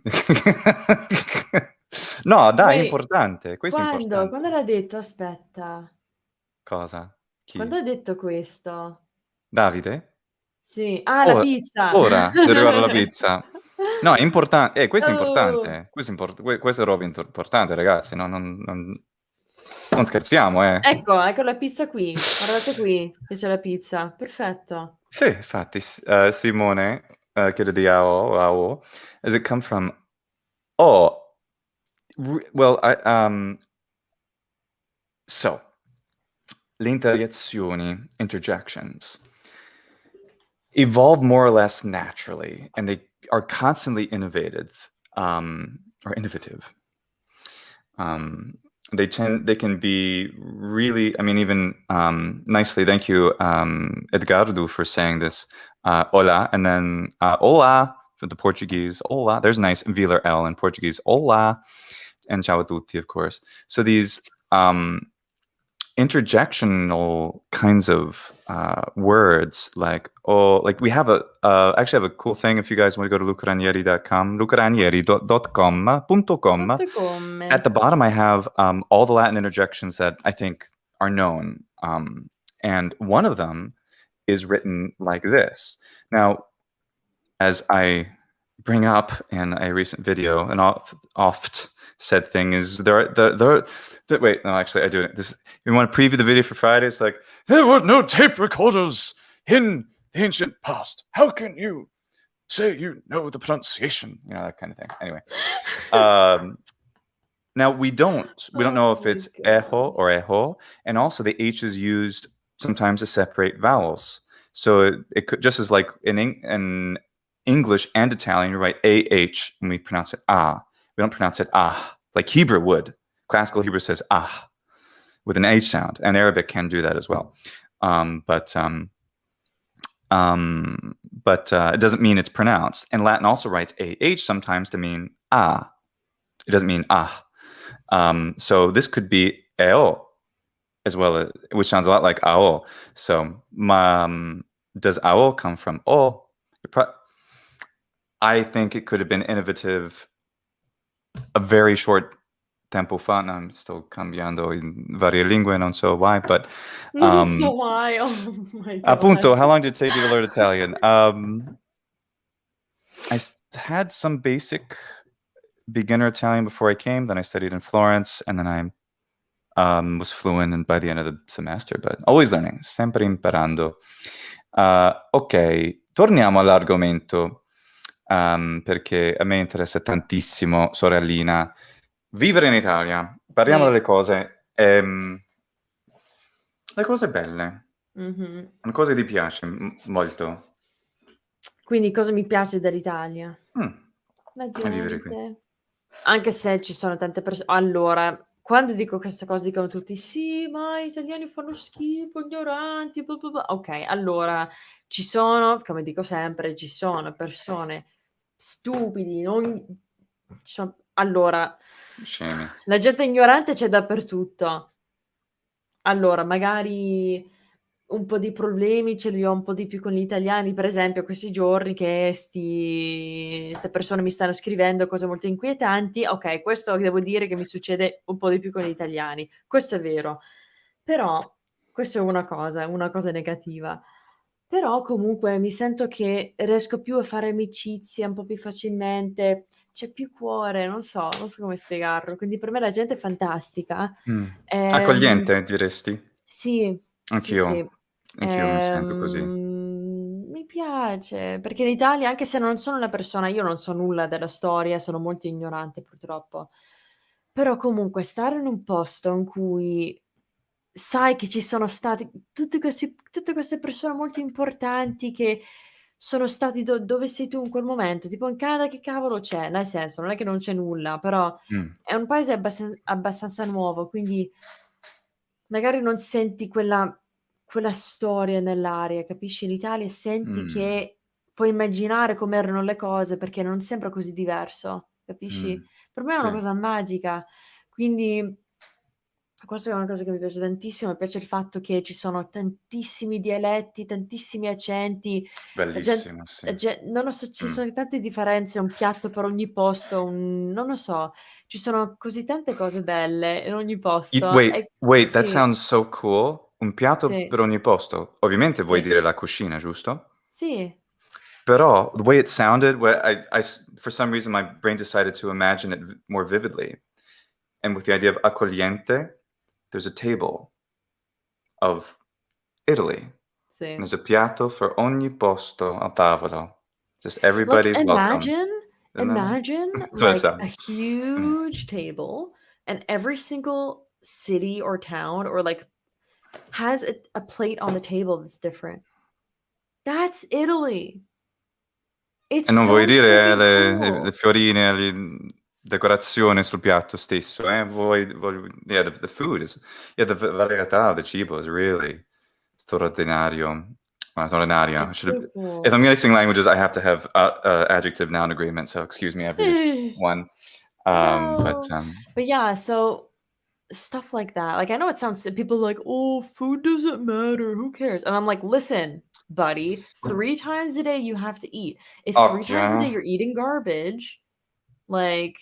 No, dai, è Poi importante, questo è quando? importante. Quando l'ha detto? Aspetta. Cosa? Quando Chi? ha detto questo? Davide? Sì. Ah, la O pizza! ora, riguardo la pizza. No, è questo è Oh! importante. Questa è roba importante, ragazzi. Non scherziamo, eh. Ecco la pizza qui. Guardate qui che c'è la pizza. Perfetto. Sì, infatti, Simone chiede di AO. Does it come from... Oh, well, so, le interjections, evolve more or less naturally, and they are constantly innovative, or innovative. They can be really, I mean, even nicely. Thank you, Edgardo, for saying this. Hola, and then hola for the Portuguese. Hola. There's a nice velar L in Portuguese. Hola. And ciao a tutti, of course. So these interjectional kinds of words like we have actually have a cool thing if you guys want to go to lucranieri.com, lucranieri.com.com. At the bottom I have all the Latin interjections that I think are known, and one of them is written like this. Now, as I bring up in a recent video, an oft said thing is wait, no, actually I do it. This, you want to preview the video for Friday? It's like, there were no tape recorders in the ancient past. How can you say you know the pronunciation? You know, that kind of thing. Anyway. Now we don't know if it's ejo or ejo, and also the H is used sometimes to separate vowels. So it could, just as like in English and Italian, you write AH when we pronounce it ah. We don't pronounce it ah, like Hebrew would. Classical Hebrew says ah with an H sound, and Arabic can do that as well. But it doesn't mean it's pronounced. And Latin also writes AH sometimes to mean ah. It doesn't mean ah. So this could be eo as well, which sounds a lot like ao. So does ao come from o? I think it could have been innovative a very short tempo fa. I'm still cambiando in varie lingue, non so why, but so why? Oh my God. Appunto, how long did it take you to learn Italian? I had some basic beginner Italian before I came. Then I studied in Florence, and then I was fluent and by the end of the semester, but always learning, sempre imparando. Ok, torniamo all'argomento, perché a me interessa tantissimo, sorellina, vivere in Italia. Parliamo delle cose, le cose belle, le cose ti piace molto. Quindi cosa mi piace dell'Italia? La vivere qui. gente. Anche se ci sono tante persone. Allora, quando dico queste cose dicono tutti: "Sì, ma gli italiani fanno schifo, ignoranti, bla bla bla". Okay, allora ci sono, come dico sempre, ci sono persone stupidi, non allora, Scemi. la gente ignorante c'è dappertutto. Allora, magari un po' di problemi ce li ho un po' di più con gli italiani, per esempio questi giorni che 'ste persone mi stanno scrivendo cose molto inquietanti. Okay, questo devo dire che mi succede un po' di più con gli italiani, questo è vero. Però questo è una cosa negativa. Però comunque mi sento che riesco più a fare amicizia un po' più facilmente, c'è più cuore, non so come spiegarlo. Quindi per me la gente è fantastica. Accogliente, diresti? Sì, sì, Anch'io. sì. Anch'io mi sento così. Mi piace, perché in Italia, anche se non sono una persona, io non so nulla della storia, sono molto ignorante purtroppo, però comunque stare in un posto in cui sai che ci sono stati tutte queste persone molto importanti che sono stati dove sei tu in quel momento, tipo in Canada che cavolo c'è? Nel senso, non è che non c'è nulla, però è un paese abbastanza nuovo, quindi magari non senti quella storia nell'aria, capisci? In Italia senti che puoi immaginare com'erano le cose, perché non sembra così diverso, capisci? Per me è una Sì. cosa magica. Quindi questa è una cosa che mi piace tantissimo, mi piace il fatto che ci sono tantissimi dialetti, tantissimi accenti, Bellissimo, sì. non lo so, ci sono tante differenze, un piatto per ogni posto, non lo so, ci sono così tante cose belle in ogni posto Wait, e that sì, sounds so cool. Un piatto sì, per ogni posto. Ovviamente vuoi sì, dire la cucina, giusto? sì, Però the way it sounded, for some reason my brain decided to imagine it more vividly. And with the idea of accogliente, there's a table of Italy. sì. There's a piatto for ogni posto a tavola. Just Like, everybody's welcome. imagine, That's what it like, a sounded. huge table, and every single city or town or, like, has a plate on the table that's different. That's Italy. It's E non vuoi so dire freaking le cool. fiorine, decorazione sul piatto stesso, eh? Yeah, the food is, yeah, the varietà del cibo is really straordinario. Straordinario. It's so cool. If I'm mixing languages, I have to have adjective noun agreement. So excuse me, everyone. No. But yeah, so stuff like that. Like, I know it sounds people are like, "Oh, food doesn't matter. Who cares?" And I'm like, "Listen, buddy, 3 times a day you have to eat. If 3 times a day Occhio. you're eating garbage, like,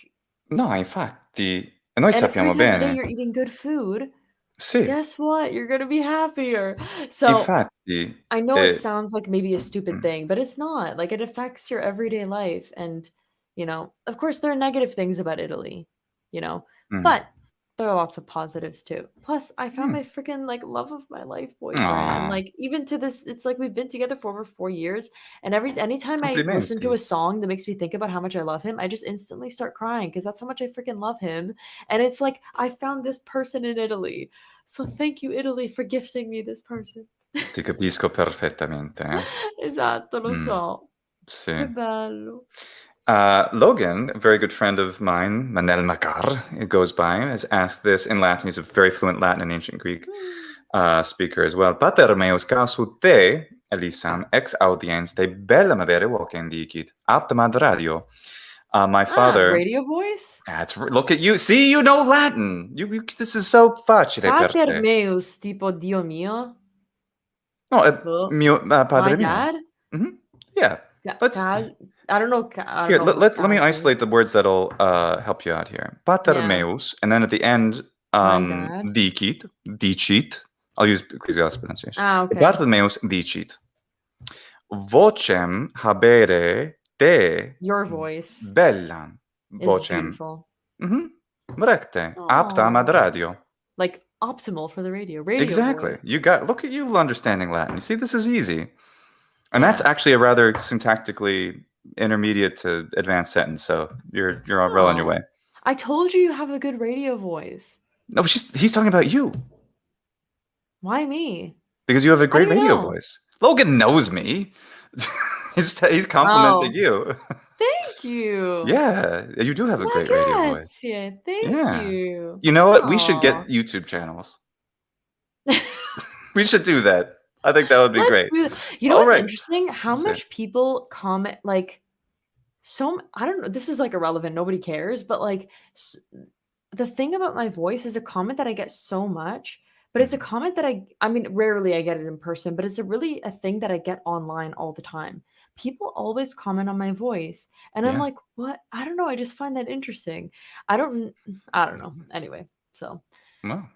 No, infatti, noi and if 3 sappiamo times a day bene. you're eating good food, Sì, guess what? You're gonna be happier." So, infatti, I know it sounds like maybe a stupid mh, thing, but it's not. Like, it affects your everyday life and, of course, there are negative things about Italy, you know, mh, but there are lots of positives too. Plus, I found mh. my freaking, like, love of my life boyfriend. Aw, Like, even to this it's like we've been together for over 4 years, and anytime I listen to complimenti. a song that makes me think about how much I love him, I just instantly start crying because that's how much I freaking love him, and it's like, I found this person in Italy. So thank you, Italy, for gifting me this person. Ti capisco perfettamente, eh. Esatto, lo so. Che Sì. bello. Logan, a very good friend of mine, Manel Makar, it goes by, has asked this in Latin. He's a very fluent Latin and ancient Greek speaker as well. Pater meus casu te, Elissam, ex audiens te bellam avere vocem dicit, aptam ad radio. My father, Radio voice? look at you. See, you know Latin. This is so facile per Pater te. meus, tipo Dio mio? No, Boh. My padre mio. dad? Hmm. Yeah. Let's I don't know I don't Here, know how let me casual. isolate the words that'll help you out here. Pater Yeah. meus, and then at the end, My dad? dicit. I'll use ecclesiastic pronunciation. Okay. Pater meus dicit. Vocem habere te Your voice bellam. is Vocem. beautiful. Recte. Aptam ad Oh, radio. like optimal for the radio. Radio Exactly. voice. Look at you understanding Latin. You see, this is easy. And that's Yeah. actually a rather syntactically intermediate to advanced sentence. So you're well on your way. Oh. I told you have a good radio voice. No, he's talking about you Why me? because you have a How do great you radio know? voice. Logan knows me. He's complimenting Oh, you. thank you. Yeah, you do have a Ma great radio voice. grazie. Thank Yeah. you. You know what? We should Aw. get YouTube channels. We should do that. I think that would be Let's great. do You know All what's right. interesting? How That's it. much people comment, like, I don't know, this is, like, irrelevant, nobody cares, but, like, the thing about my voice is a comment that I get so much, but it's a Mhm. comment that I mean, rarely I get it in person, but it's a thing that I get online all the time. People always comment on my voice, and I'm Yeah. like, "What?" I don't know, I just find that interesting. I don't know. Anyway, so Well,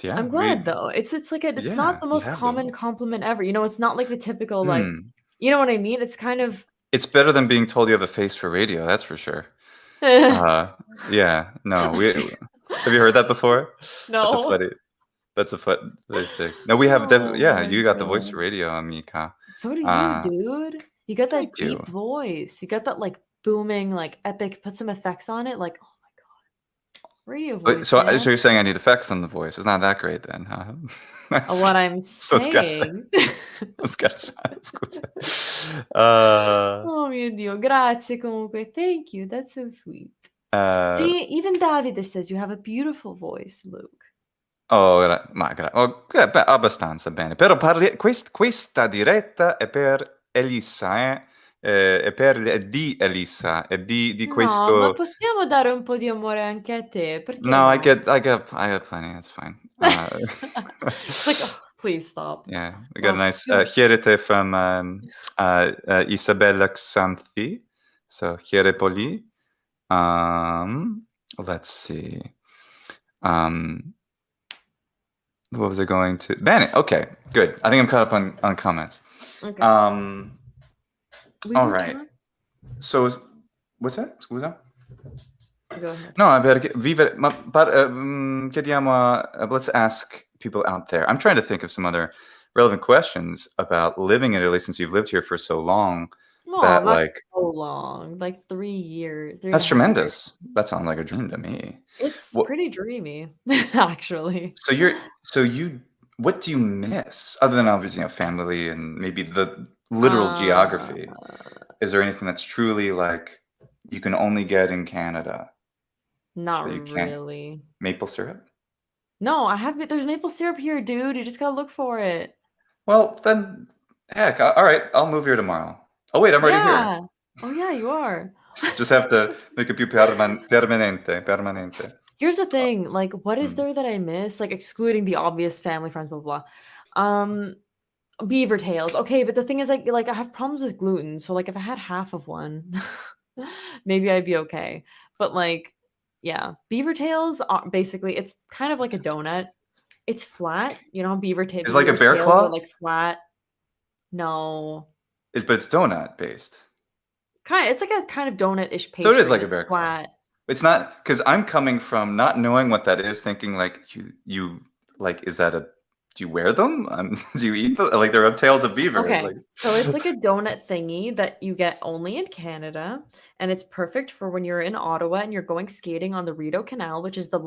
yeah. I'm glad though. It's like it's not Yeah. the You most have the common voice. compliment ever. It's not like the typical, like, Hmm. you know what I mean? It's kind of It's better than being told you have a face for radio. That's for sure. Yeah. No. Have you heard that before? That's a No. funny. That's a funny thing. No, we have Oh definitely. Yeah, my you got the voice for god. radio, Amica. So do you, Uh, dude. You got Thank that you. deep voice. You got that, like, booming, like, epic put some effects on it, like, oh my god. Radio But voice, so man. you're saying I need effects on the voice? It's not that great then, huh? What I'm So saying. scusa. Uh, Oh mio Dio, grazie comunque. Thank you, that's so sweet. uh, See, even Davide says you have a beautiful voice, Luke. oh, beh, abbastanza bene. Però questa diretta è per Elissa, eh? È di Elissa, è di No, ma questo. possiamo dare un po' di amore anche a te, perché No, no? I got plenty. That's fine. It's like, "Oh, please stop." Yeah, we got a Oh, nice chiedete from Isabella Xanthi. So chiede poli. Let's see. What was I going to? Bene. Okay, good. I think I'm caught up on comments. Okay. All right. So what's that? Scusa? Go ahead. No, chiediamo let's ask people out there. I'm trying to think of some other relevant questions about living in Italy since you've lived here for so long. No, That not like so long, like 3 years, that's 3.5 years. tremendous. That sounds like a dream to me. It's What, pretty dreamy, actually. what do you miss other than obviously family and maybe the literal Uh, geography? Is there anything that's truly like you can only get in Canada not that you can't? really. Maple syrup? No, there's maple syrup here, dude, you just gotta look for it. Well, then Heck, all right, I'll move here tomorrow. Oh wait, I'm already here. Yeah. Oh yeah, you are. Just have to make it più permanente. Here's the thing, like, what is Mm. there that I miss? Like, excluding the obvious family, friends, blah, blah, blah. Beaver tails. Okay, but the thing is, like, I have problems with gluten, so, like, if I had half of one, maybe I'd be okay. But, like, yeah, beaver tails are basically it's kind of like a donut. It's flat, you know, It's like a beaver's bear tails are, claw? like, flat. No. But it's donut based. It's like a kind of donut-ish So it is pastry, and like a it's bear claw. flat. It's not because I'm coming from not knowing what that is, thinking like you like is that a do you wear them? Do you eat them? Like they're tails of beavers. Okay, Like so it's like a donut thingy that you get only in Canada, and it's perfect for when you're in Ottawa and you're going skating on the Rideau Canal, which is the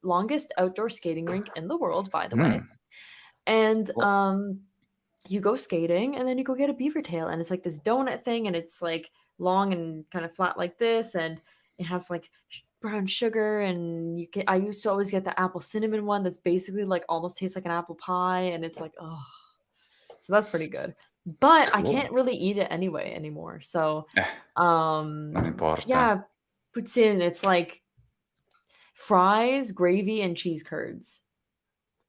longest outdoor skating rink in the world, by the way. And cool. you go skating and then you go get a beaver tail, and it's like this donut thing, and it's like long and kind of flat like this, and it has like brown sugar, and I used to always get the apple cinnamon one that's basically like almost tastes like an apple pie, and it's like, oh, so that's pretty good. But I Cool. can't really eat it anyway anymore. So Non importa. yeah, poutine, it's like fries, gravy, and cheese curds.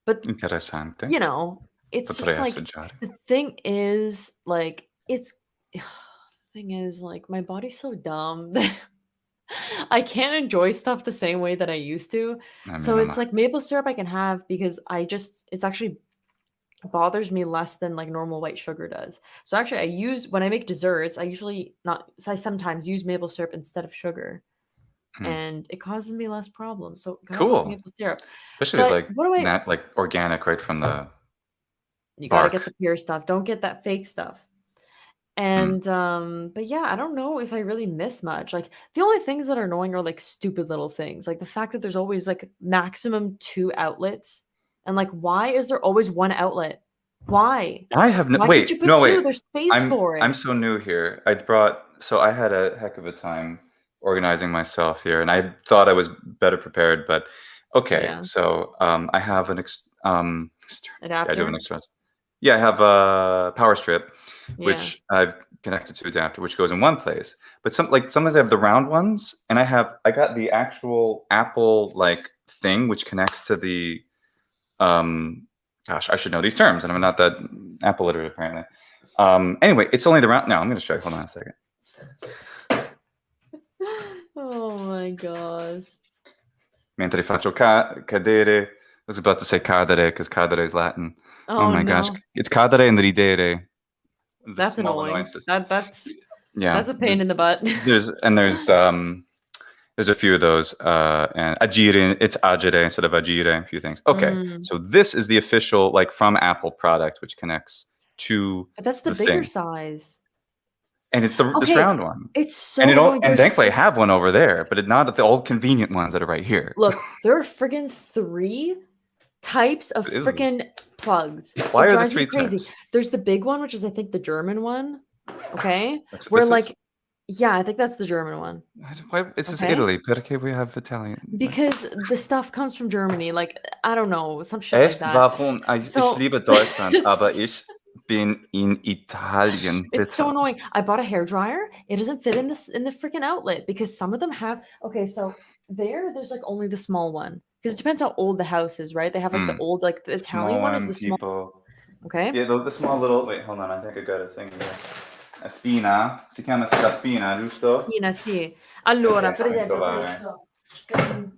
But Interessante. you know, it's Potrei just like assaggiare. the thing is like it's thing is like my body's so dumb that I can't enjoy stuff the same way that I used to. So Meno it's male. like maple syrup I can have because it's actually bothers me less than like normal white sugar does. So actually I use when I make desserts, I sometimes use maple syrup instead of sugar, Mm. and it causes me less problems. So go with Cool. maple syrup. Especially if it's But like what do I like organic right from the you got to get bark. the pure stuff. Don't get that fake stuff. Mm. And but yeah, I don't know if I really miss much. Like the only things that are annoying are like stupid little things. Like the fact that there's always like maximum 2 outlets. And like why is there always 1 outlet? Why? I have no Why can't you wait, put no 2? wait. There's space for I'm it. so new here. I had a heck of a time organizing myself here, and I thought I was better prepared, but okay. Yeah. So I have I do have an Adapter? extra. Yeah, I have a power strip, Yeah. which I've connected to adapter, which goes in one place. But sometimes they have the round ones, and I got the actual Apple like thing which connects to the um gosh, I should know these terms, and I'm not that Apple literate apparently. Anyway, it's only the round. No, I'm gonna show you. Hold on a second. Oh my gosh. Mentre faccio cadere. I was about to say cadere because cadere is Latin. Oh Oh my gosh, no. it's cadere and ridere. The That's small annoying. annoyances. That's Yeah, that's a pain in the butt. there's a few of those. And agire, it's agere instead of agire. A few things. Okay, Mm. so this is the official like from Apple product, which connects to But that's the the bigger thing. size. And it's this Okay, round one. it's And so annoying. thankfully I have one over there, but it's not the old convenient ones that are right here. Look, there are friggin' 3 types of What is this? frickin' plugs. Why It are the drives me 3 crazy. types? There's the big one, which is I think the German one, okay? That's what Where this is? like yeah, I think that's the German one, Why this is okay? Italy, perché we have Italian? Because the stuff comes from Germany, like, I don't know, some shit like Echt? that. Warum? Ich So liebe Deutschland, aber it's ich bin in Italien, it's so bitte. annoying. I bought a hairdryer. It doesn't fit in the freaking outlet because some of them have okay, so there's like only the small one because it depends how old the house is, right? They have like the old, like the Italian Small one is one, the small, people. okay? Yeah, the small little wait, hold on, I think I got a thing here. A spina. Si chiama la spina, giusto? Sì, sì. Allora, Ok, per fammi esempio trovare. questo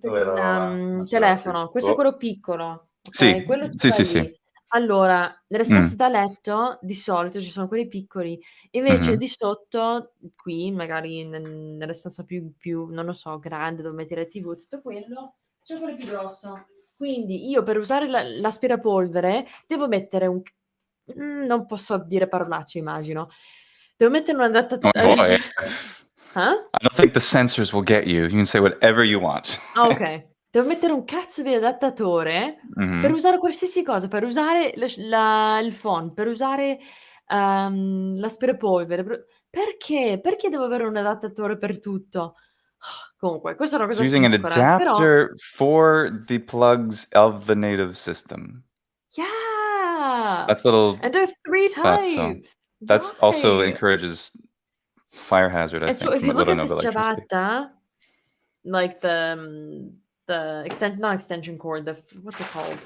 per Dove un non ce l'ho qui. telefono, questo è Oh. quello piccolo, okay? Sì, Quello ci sì, sta sì, sì. lì. Allora, nelle stanze Mh. da letto di solito ci sono quelli piccoli, invece Mh-mh. di sotto, qui magari nella stanza più, non lo so, grande dove mettere la TV e tutto quello, c'è quello più grosso. Quindi io per usare l'aspirapolvere devo mettere non posso dire parolacce immagino. Devo mettere un Come vuoi. Ah? I don't think the censors will get you. You can say whatever you want. Ah, okay. Devo mettere un cazzo di adattatore per Mh-mh. usare qualsiasi cosa, per usare il phon, per usare, l'aspirapolvere, perché? Perché devo avere un adattatore per tutto? Comunque, questa è una So cosa using an piccola, però adapter for the plugs of the native system. yeah! That's little And there are 3 pazzo. types. That's also Why? encourages fire hazard, I And so think, if from you what look little I at know of this electricity. ciabatta, like the not extension cord, what's it called?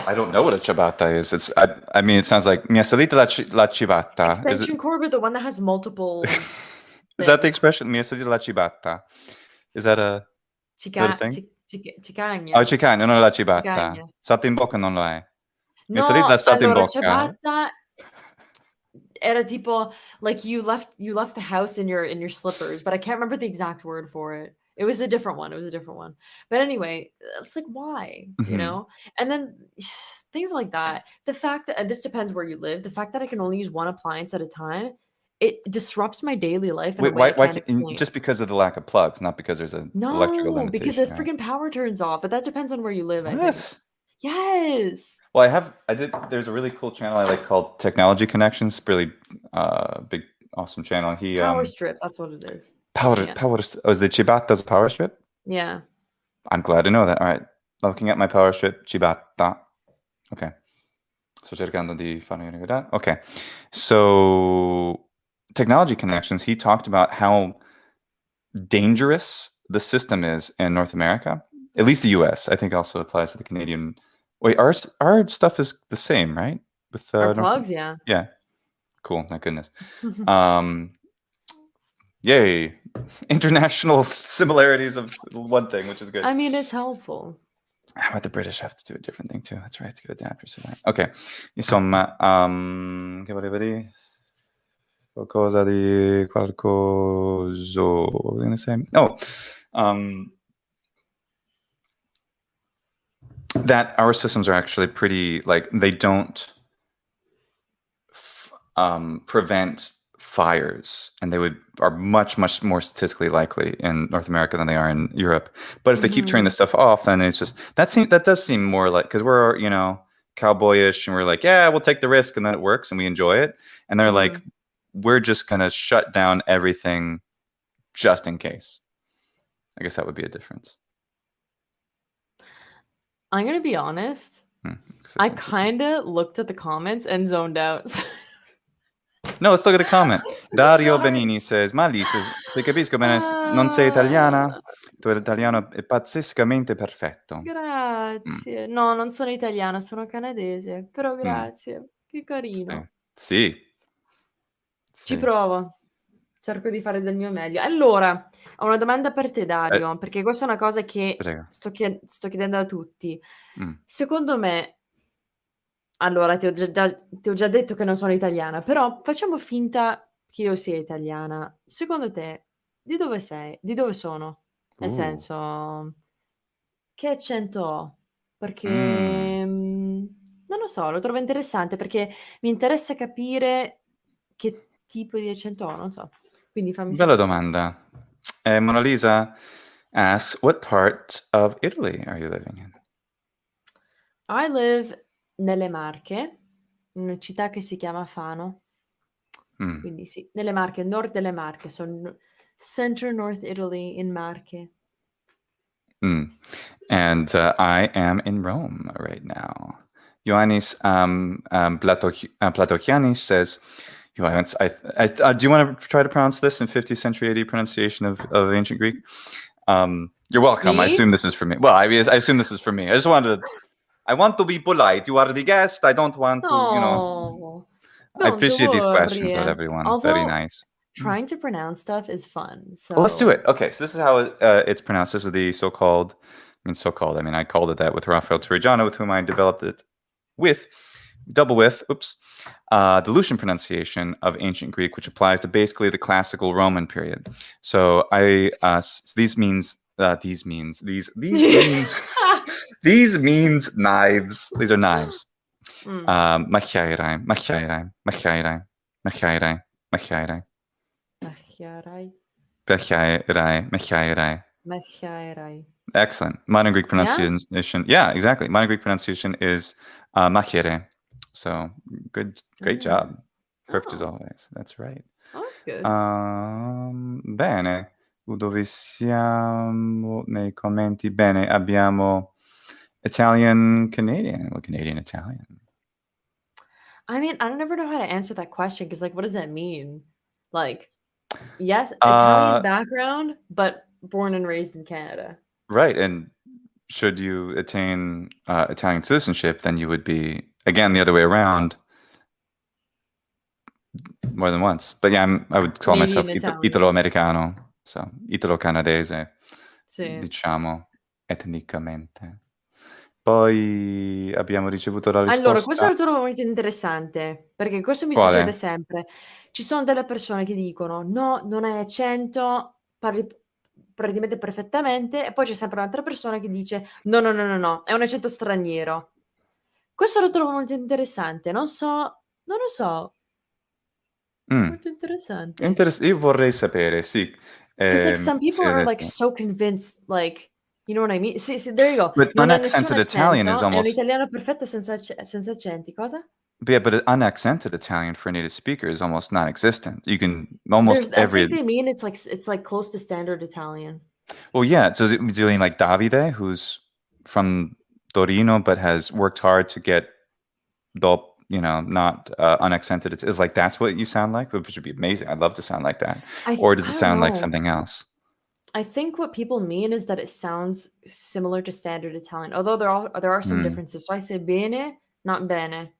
I don't know what a ciabatta is. I mean, it sounds like mia salita la ciabatta. Is it? Extension cord, but the one that has multiple Is that the things. expression? Mia salita la ciabatta. Is that a thing? Oh, Cicagna. cicagna, non la ciabatta. Cicagna. Salta in bocca non lo è. Mia salita No, la salta in allora bocca. ciabatta era tipo like you left the house in your slippers, but I can't remember the exact word for it. It was a different one. It was a different one. But anyway, it's like why, you Mhm. know? And then things like that. The fact that and this depends where you live. The fact that I can only use one appliance at a time, it disrupts my daily life in a Wait, way I why can't explain. just because of the lack of plugs, not because there's an electrical No, because the limitation, right? freaking power turns off, but that depends on where you live, I think. What? Yes. Well, there's a really cool channel I like called Technology Connections. Really big, awesome channel. He Power strip, that's what it is. power Yeah. oh, is the ciabatta's a power strip? Yeah. I'm glad to know that. All right. Looking at my power strip, ciabatta. Okay. Sto cercando di farmi vedere. Okay. So Technology Connections, he talked about how dangerous the system is in North America. At least the US. I think also applies to the Canadian. Wait, our stuff is the same, right? With Our North. plugs, yeah. Yeah. Cool. My goodness. Yay. International similarities of one thing, which is good. I mean, it's helpful. How about the British have to do a different thing too? That's right, to get adapters for that. Okay. Insomma, che volevo dire? Qualcosa di qualcosa. What was I going to say? Oh, that our systems are actually pretty, like, they don't prevent fires, and they are much more statistically likely in North America than they are in Europe. But if they keep turning this stuff off, then it's just that does seem more like, because we're cowboyish and we're like, yeah, we'll take the risk, and then it works and we enjoy it. And they're like, we're just gonna shut down everything just in case. I guess that would be a difference. I'm gonna be honest. I kind of looked at the comments and zoned out. No, let's look at the comment. Dario Benini says, ma Alyssa, ti capisco bene, non sei italiana? Tuo italiano è pazzescamente perfetto. Grazie. No, non sono italiana, sono canadese, però grazie. Che carino. Sì. Ci provo. Cerco di fare del mio meglio. Allora, ho una domanda per te, Dario, perché questa è una cosa che sto chiedendo a tutti. Secondo me, allora ti ho già detto che non sono italiana, però facciamo finta che io sia italiana. Secondo te, di dove sei? Di dove sono? Nel senso, che accento ho? Perché non lo so, lo trovo interessante perché mi interessa capire che tipo di accento ho, non so. Quindi fammi Bella sentire. domanda. Mona Lisa asks, what part of Italy are you living in? I live nelle Marche, in una città che si chiama Fano. Quindi sì, nelle Marche, nord delle Marche, sono Center North Italy in Marche. And I am in Rome right now. Ioannis Platokianis says, do you want to try to pronounce this in 50th century AD pronunciation of ancient Greek? You're welcome. Me? I assume this is for me. Well, I assume this is for me. I want to be polite. You are the guest. I don't want to, I appreciate these questions of everyone. Although, very nice. Trying to pronounce stuff is fun. So well, let's do it. Okay, so this is how it's pronounced. This is the so-called, I mean, I called it that with Raphael Torrigiano, with whom I developed it with, the Lucian pronunciation of ancient Greek, which applies to basically the classical Roman period. So these means these means knives. These are knives. Machiairai, machiairai, machiairai, machiairai, machiairai. Machiairai. Excellent. Modern Greek pronunciation. Yeah, exactly. Modern Greek pronunciation is machiere. So great job. Perfect as always. That's right. Oh, that's good. Bene. Dove siamo nei commenti? Bene, abbiamo Italian, Canadian. Well, Canadian, Italian. I mean, I don't ever know how to answer that question because, like, what does that mean? Like, yes, Italian background, but born and raised in Canada. Right, and should you attain Italian citizenship, then you would be, again, the other way around more than once. But yeah, I would call myself Canadian Italian. Italo-Americano, so Italo-Canadese, Sì. diciamo, etnicamente. Poi abbiamo ricevuto la Allora, questo risposta. lo trovo molto interessante, perché questo mi succede Quale? sempre. Ci sono delle persone che dicono: "No, non hai accento, parli p praticamente perfettamente", e poi c'è sempre un'altra persona che dice: "No, no, no, no, no, è un accento straniero". Questo lo trovo molto interessante, non lo so, Mm. molto interessante. Io vorrei sapere, sì. 'Cause, like, some Sì, people hai are, like, detto. so convinced, like, you know what I mean? Sì, there you go. But Non ha nessun unaccented Italian is accento, è un almost, italiano perfetto senza accenti. Cosa? yeah, but unaccented Italian for a native speaker is almost non-existent. You can almost I every, think they mean it's, like, close to standard Italian. well, yeah. So doing like Davide, who's from Torino but has worked hard to get not unaccented. It's like that's what you sound like, which would be amazing. I'd love to sound like that. Or does I it don't sound like know. something else? I think what people mean is that it sounds similar to standard Italian, although there are some Hmm. differences. So I say bene, not bene.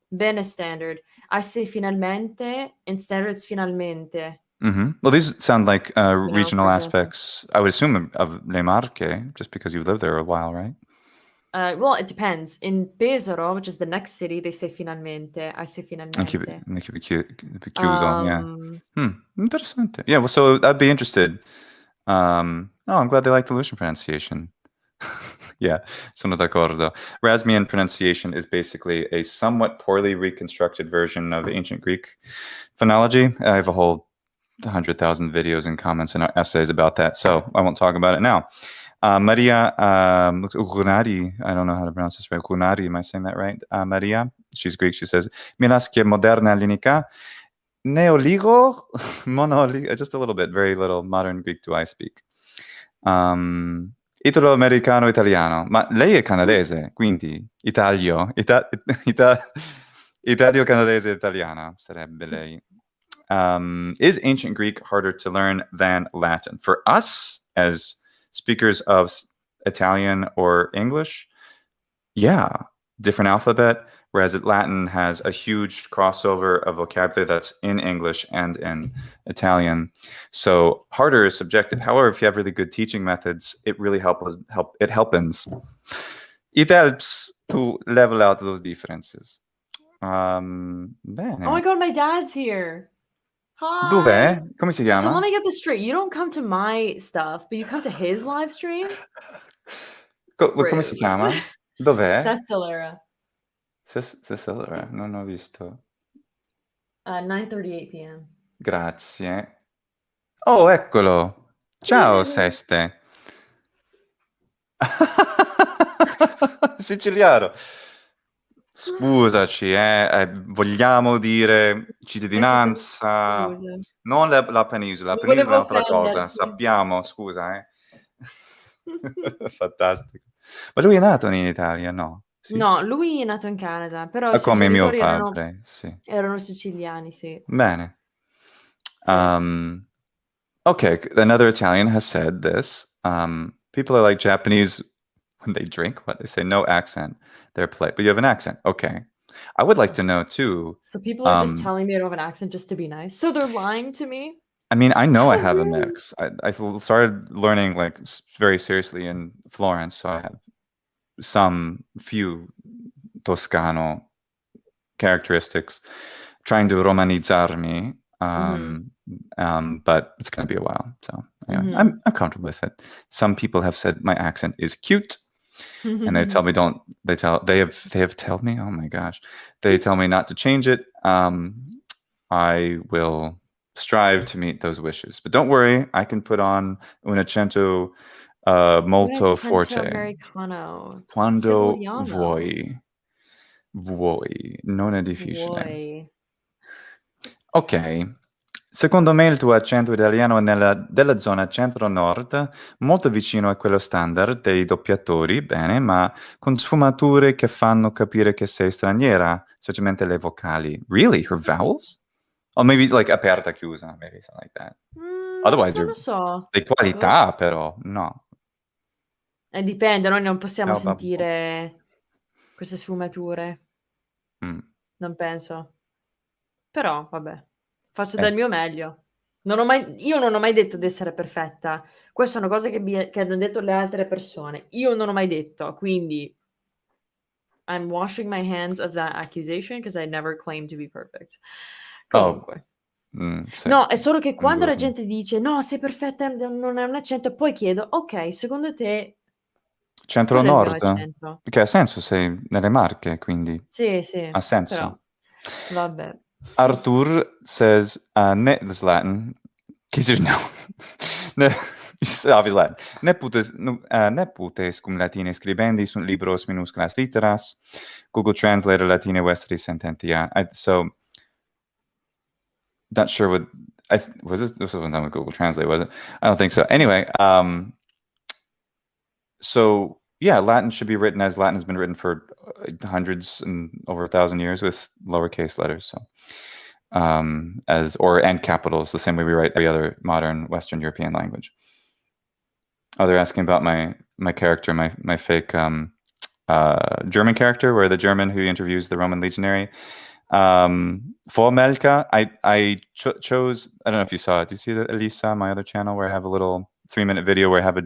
Bene is standard. I say finalmente, in standard it's finalmente, Well, these sound like for regional example. aspects, I would assume, of Le Marche, just because you've lived there a while, right? Well, it depends. In Pesaro, which is the next city, they say finalmente. I say finalmente. Keep it chiuso, yeah. Um, Interessante. Yeah, well, so I'd be interested. Oh, I'm glad they like the Lucian pronunciation. Yeah, sono d'accordo. Rasmian pronunciation is basically a somewhat poorly reconstructed version of ancient Greek phonology. I have a whole 100,000 videos and comments and essays about that, so I won't talk about it now. Maria Gunari, I don't know how to pronounce this right. Gunari, am I saying that right? Maria, she's Greek. She says, Minaske moderna linika, neoligo, monoligo, just a little bit, very little. Modern Greek do I speak. Italo-americano italiano, ma lei è canadese, quindi Italia-canadese italiana sarebbe lei. Is ancient Greek harder to learn than Latin? For us, as speakers of Italian or English, yeah, different alphabet, whereas Latin has a huge crossover of vocabulary that's in English and in Italian. So harder is subjective. However, if you have really good teaching methods, it really helps. It helps. It helps to level out those differences. oh my Bene. god, my dad's here. Hi. Dov'è? Come si So let chiama? me get this straight. You don't come to my stuff, but you come to his live stream? Come si Rude. chiama? Dov'è? Dell'Aera. Allora, non ho visto. 9:38 p.m. Grazie. Oh, eccolo. Ciao, Seste. Siciliano. Scusaci, vogliamo dire Siete cittadinanza, scuse. non la penisola. La Non penisola è volevo un'altra cosa, offenderti. sappiamo, scusa, eh. Fantastico. Ma lui è nato in Italia, no? Sì? No, lui è nato in Canada, però i suoi Come mio genitori erano padre, sì. erano siciliani, sì. Bene. Sì. Okay, another Italian has said this. People are like Japanese when they drink. What they say, no accent. They're polite, but you have an accent. Okay. I would like to know too. So people are just telling me I don't have an accent just to be nice. So they're lying to me? I mean, I know I How have a rude. mix. I started learning like very seriously in Florence, so I have some few Toscano characteristics. Trying to romanizzarmi, but it's gonna be a while. So anyway, I'm comfortable with it. Some people have said my accent is cute, and they tell me don't. They have told me. Oh my gosh, they tell me not to change it. I will strive to meet those wishes, but don't worry, I can put on un accento Un molto accento forte americano. quando Siciliano. vuoi. Vuoi, non è difficile. Vuoi. Okay, Secondo me il tuo accento italiano è della zona centro-nord, molto vicino a quello standard dei doppiatori, bene, ma con sfumature che fanno capire che sei straniera, specialmente le vocali. Really? Her vowels? Or maybe like aperta, chiusa, maybe something like that. Otherwise Non you're lo so. di Boh. qualità, però, no. Dipende, noi non possiamo Oh, vabbè. sentire queste sfumature. Mm. Non penso. Però, vabbè, faccio Eh. del mio meglio. Io non ho mai detto di essere perfetta. Queste sono cose che hanno detto le altre persone. Io non ho mai detto, quindi I'm washing my hands of that accusation because I never claimed to be perfect. Oh, Comunque. sì. No, è solo che quando la Sicuro. gente dice: "No, sei perfetta, non hai un accento", poi chiedo: "Okay, secondo te qual è il mio Centro-nord? accento?" Che ha senso, sei nelle Marche, quindi Sì, sì, ha però senso. vabbè. Arthur says, this is Latin. In case you didn't know. Obviously Latin. Ne putes cum latine scribendi sunt libros minusculas litteras, Google Translator latine vestris sententia. So, not sure what, was this wasn't done with Google Translate, was it? I don't think so. Anyway, so yeah, Latin should be written as Latin has been written for hundreds and over 1,000 years with lowercase letters. So, and capitals, the same way we write every other modern Western European language. Oh, they're asking about my character, my fake German character, where the German who interviews the Roman legionary. Melka, I chose. I don't know if you saw it. Do you see the Elissa, my other channel, where I have a little 3-minute video where I have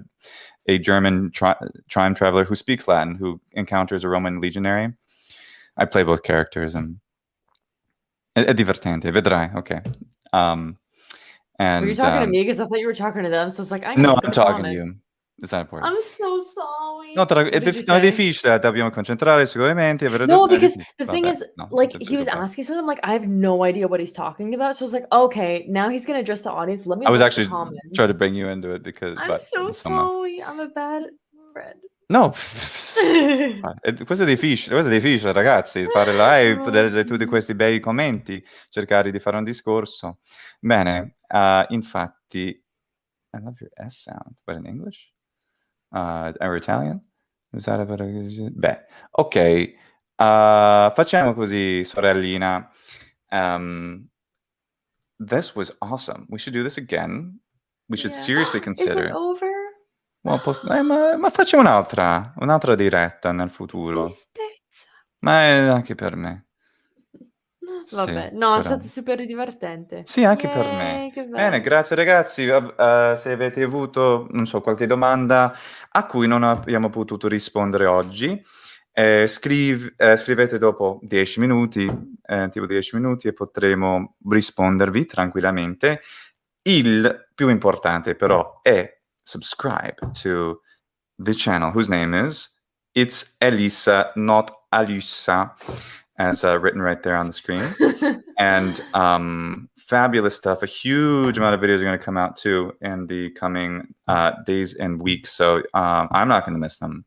a German time traveler who speaks Latin, who encounters a Roman legionary. I play both characters, and è divertente. Vedrai. Okay. Were you talking to me? Because I thought you were talking to them, so it's like, I'm gonna No, look I'm at the talking to comments. you. It's not important. I'm so sorry. No, What did you no, è say? difficile, dobbiamo concentrare sui commenti. No, È because difficile. the thing Vabbè, is, no, non like, ti he was preoccupare. asking something, like, I have no idea what he's talking about, so I was like, "Okay, now he's gonna address the audience, let me I was look at the actually comments." trying to bring you into it because, I'm but so insomma. sorry, I'm a bad friend. No, questo è difficile, ragazzi, fare live, leggere tutti questi bei commenti, cercare di fare un discorso. Bene, infatti, I love your S sound, but in English? Or Italian? Beh, ok, facciamo così, sorellina. This was awesome. We should do this again. We should Yeah. seriously Is it consider. over? Well, ma facciamo un'altra diretta nel futuro. Tristezza. Ma è anche per me. Vabbè, Sì, no, è però. stato super divertente. Sì, anche per me. Yay, che Bene, bello. grazie ragazzi. Se avete avuto, non so, qualche domanda a cui non abbiamo potuto rispondere oggi, scrivete dopo 10 minuti, tipo 10 minuti, e potremo rispondervi tranquillamente. Il più importante però è subscribe to the channel, whose name is It's Elissa, not Alyssa, as written right there on the screen. And fabulous stuff. A huge amount of videos are going to come out too in the coming days and weeks. So I'm not going to miss them.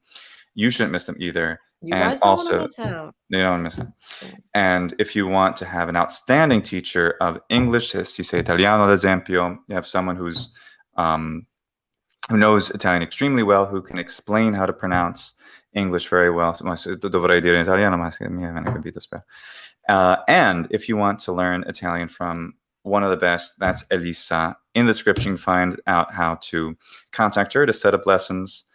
You shouldn't miss them either. You And guys don't want to also, miss out. you don't want to miss it. Okay. And if you want to have an outstanding teacher of English, si sei italiano, ad esempio, you have someone who knows Italian extremely well, who can explain how to pronounce English very well. Dovrei dire in italiano, ma mi avete capito, spero. And if you want to learn Italian from one of the best, that's Elissa. In the description, find out how to contact her to set up lessons.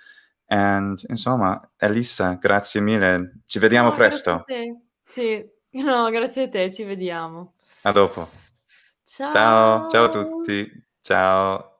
And insomma, Elissa, grazie mille. Ci vediamo No, grazie a presto. te. Sì, no, grazie a te, ci vediamo. A dopo. Ciao, ciao a Ciao. tutti. Ciao.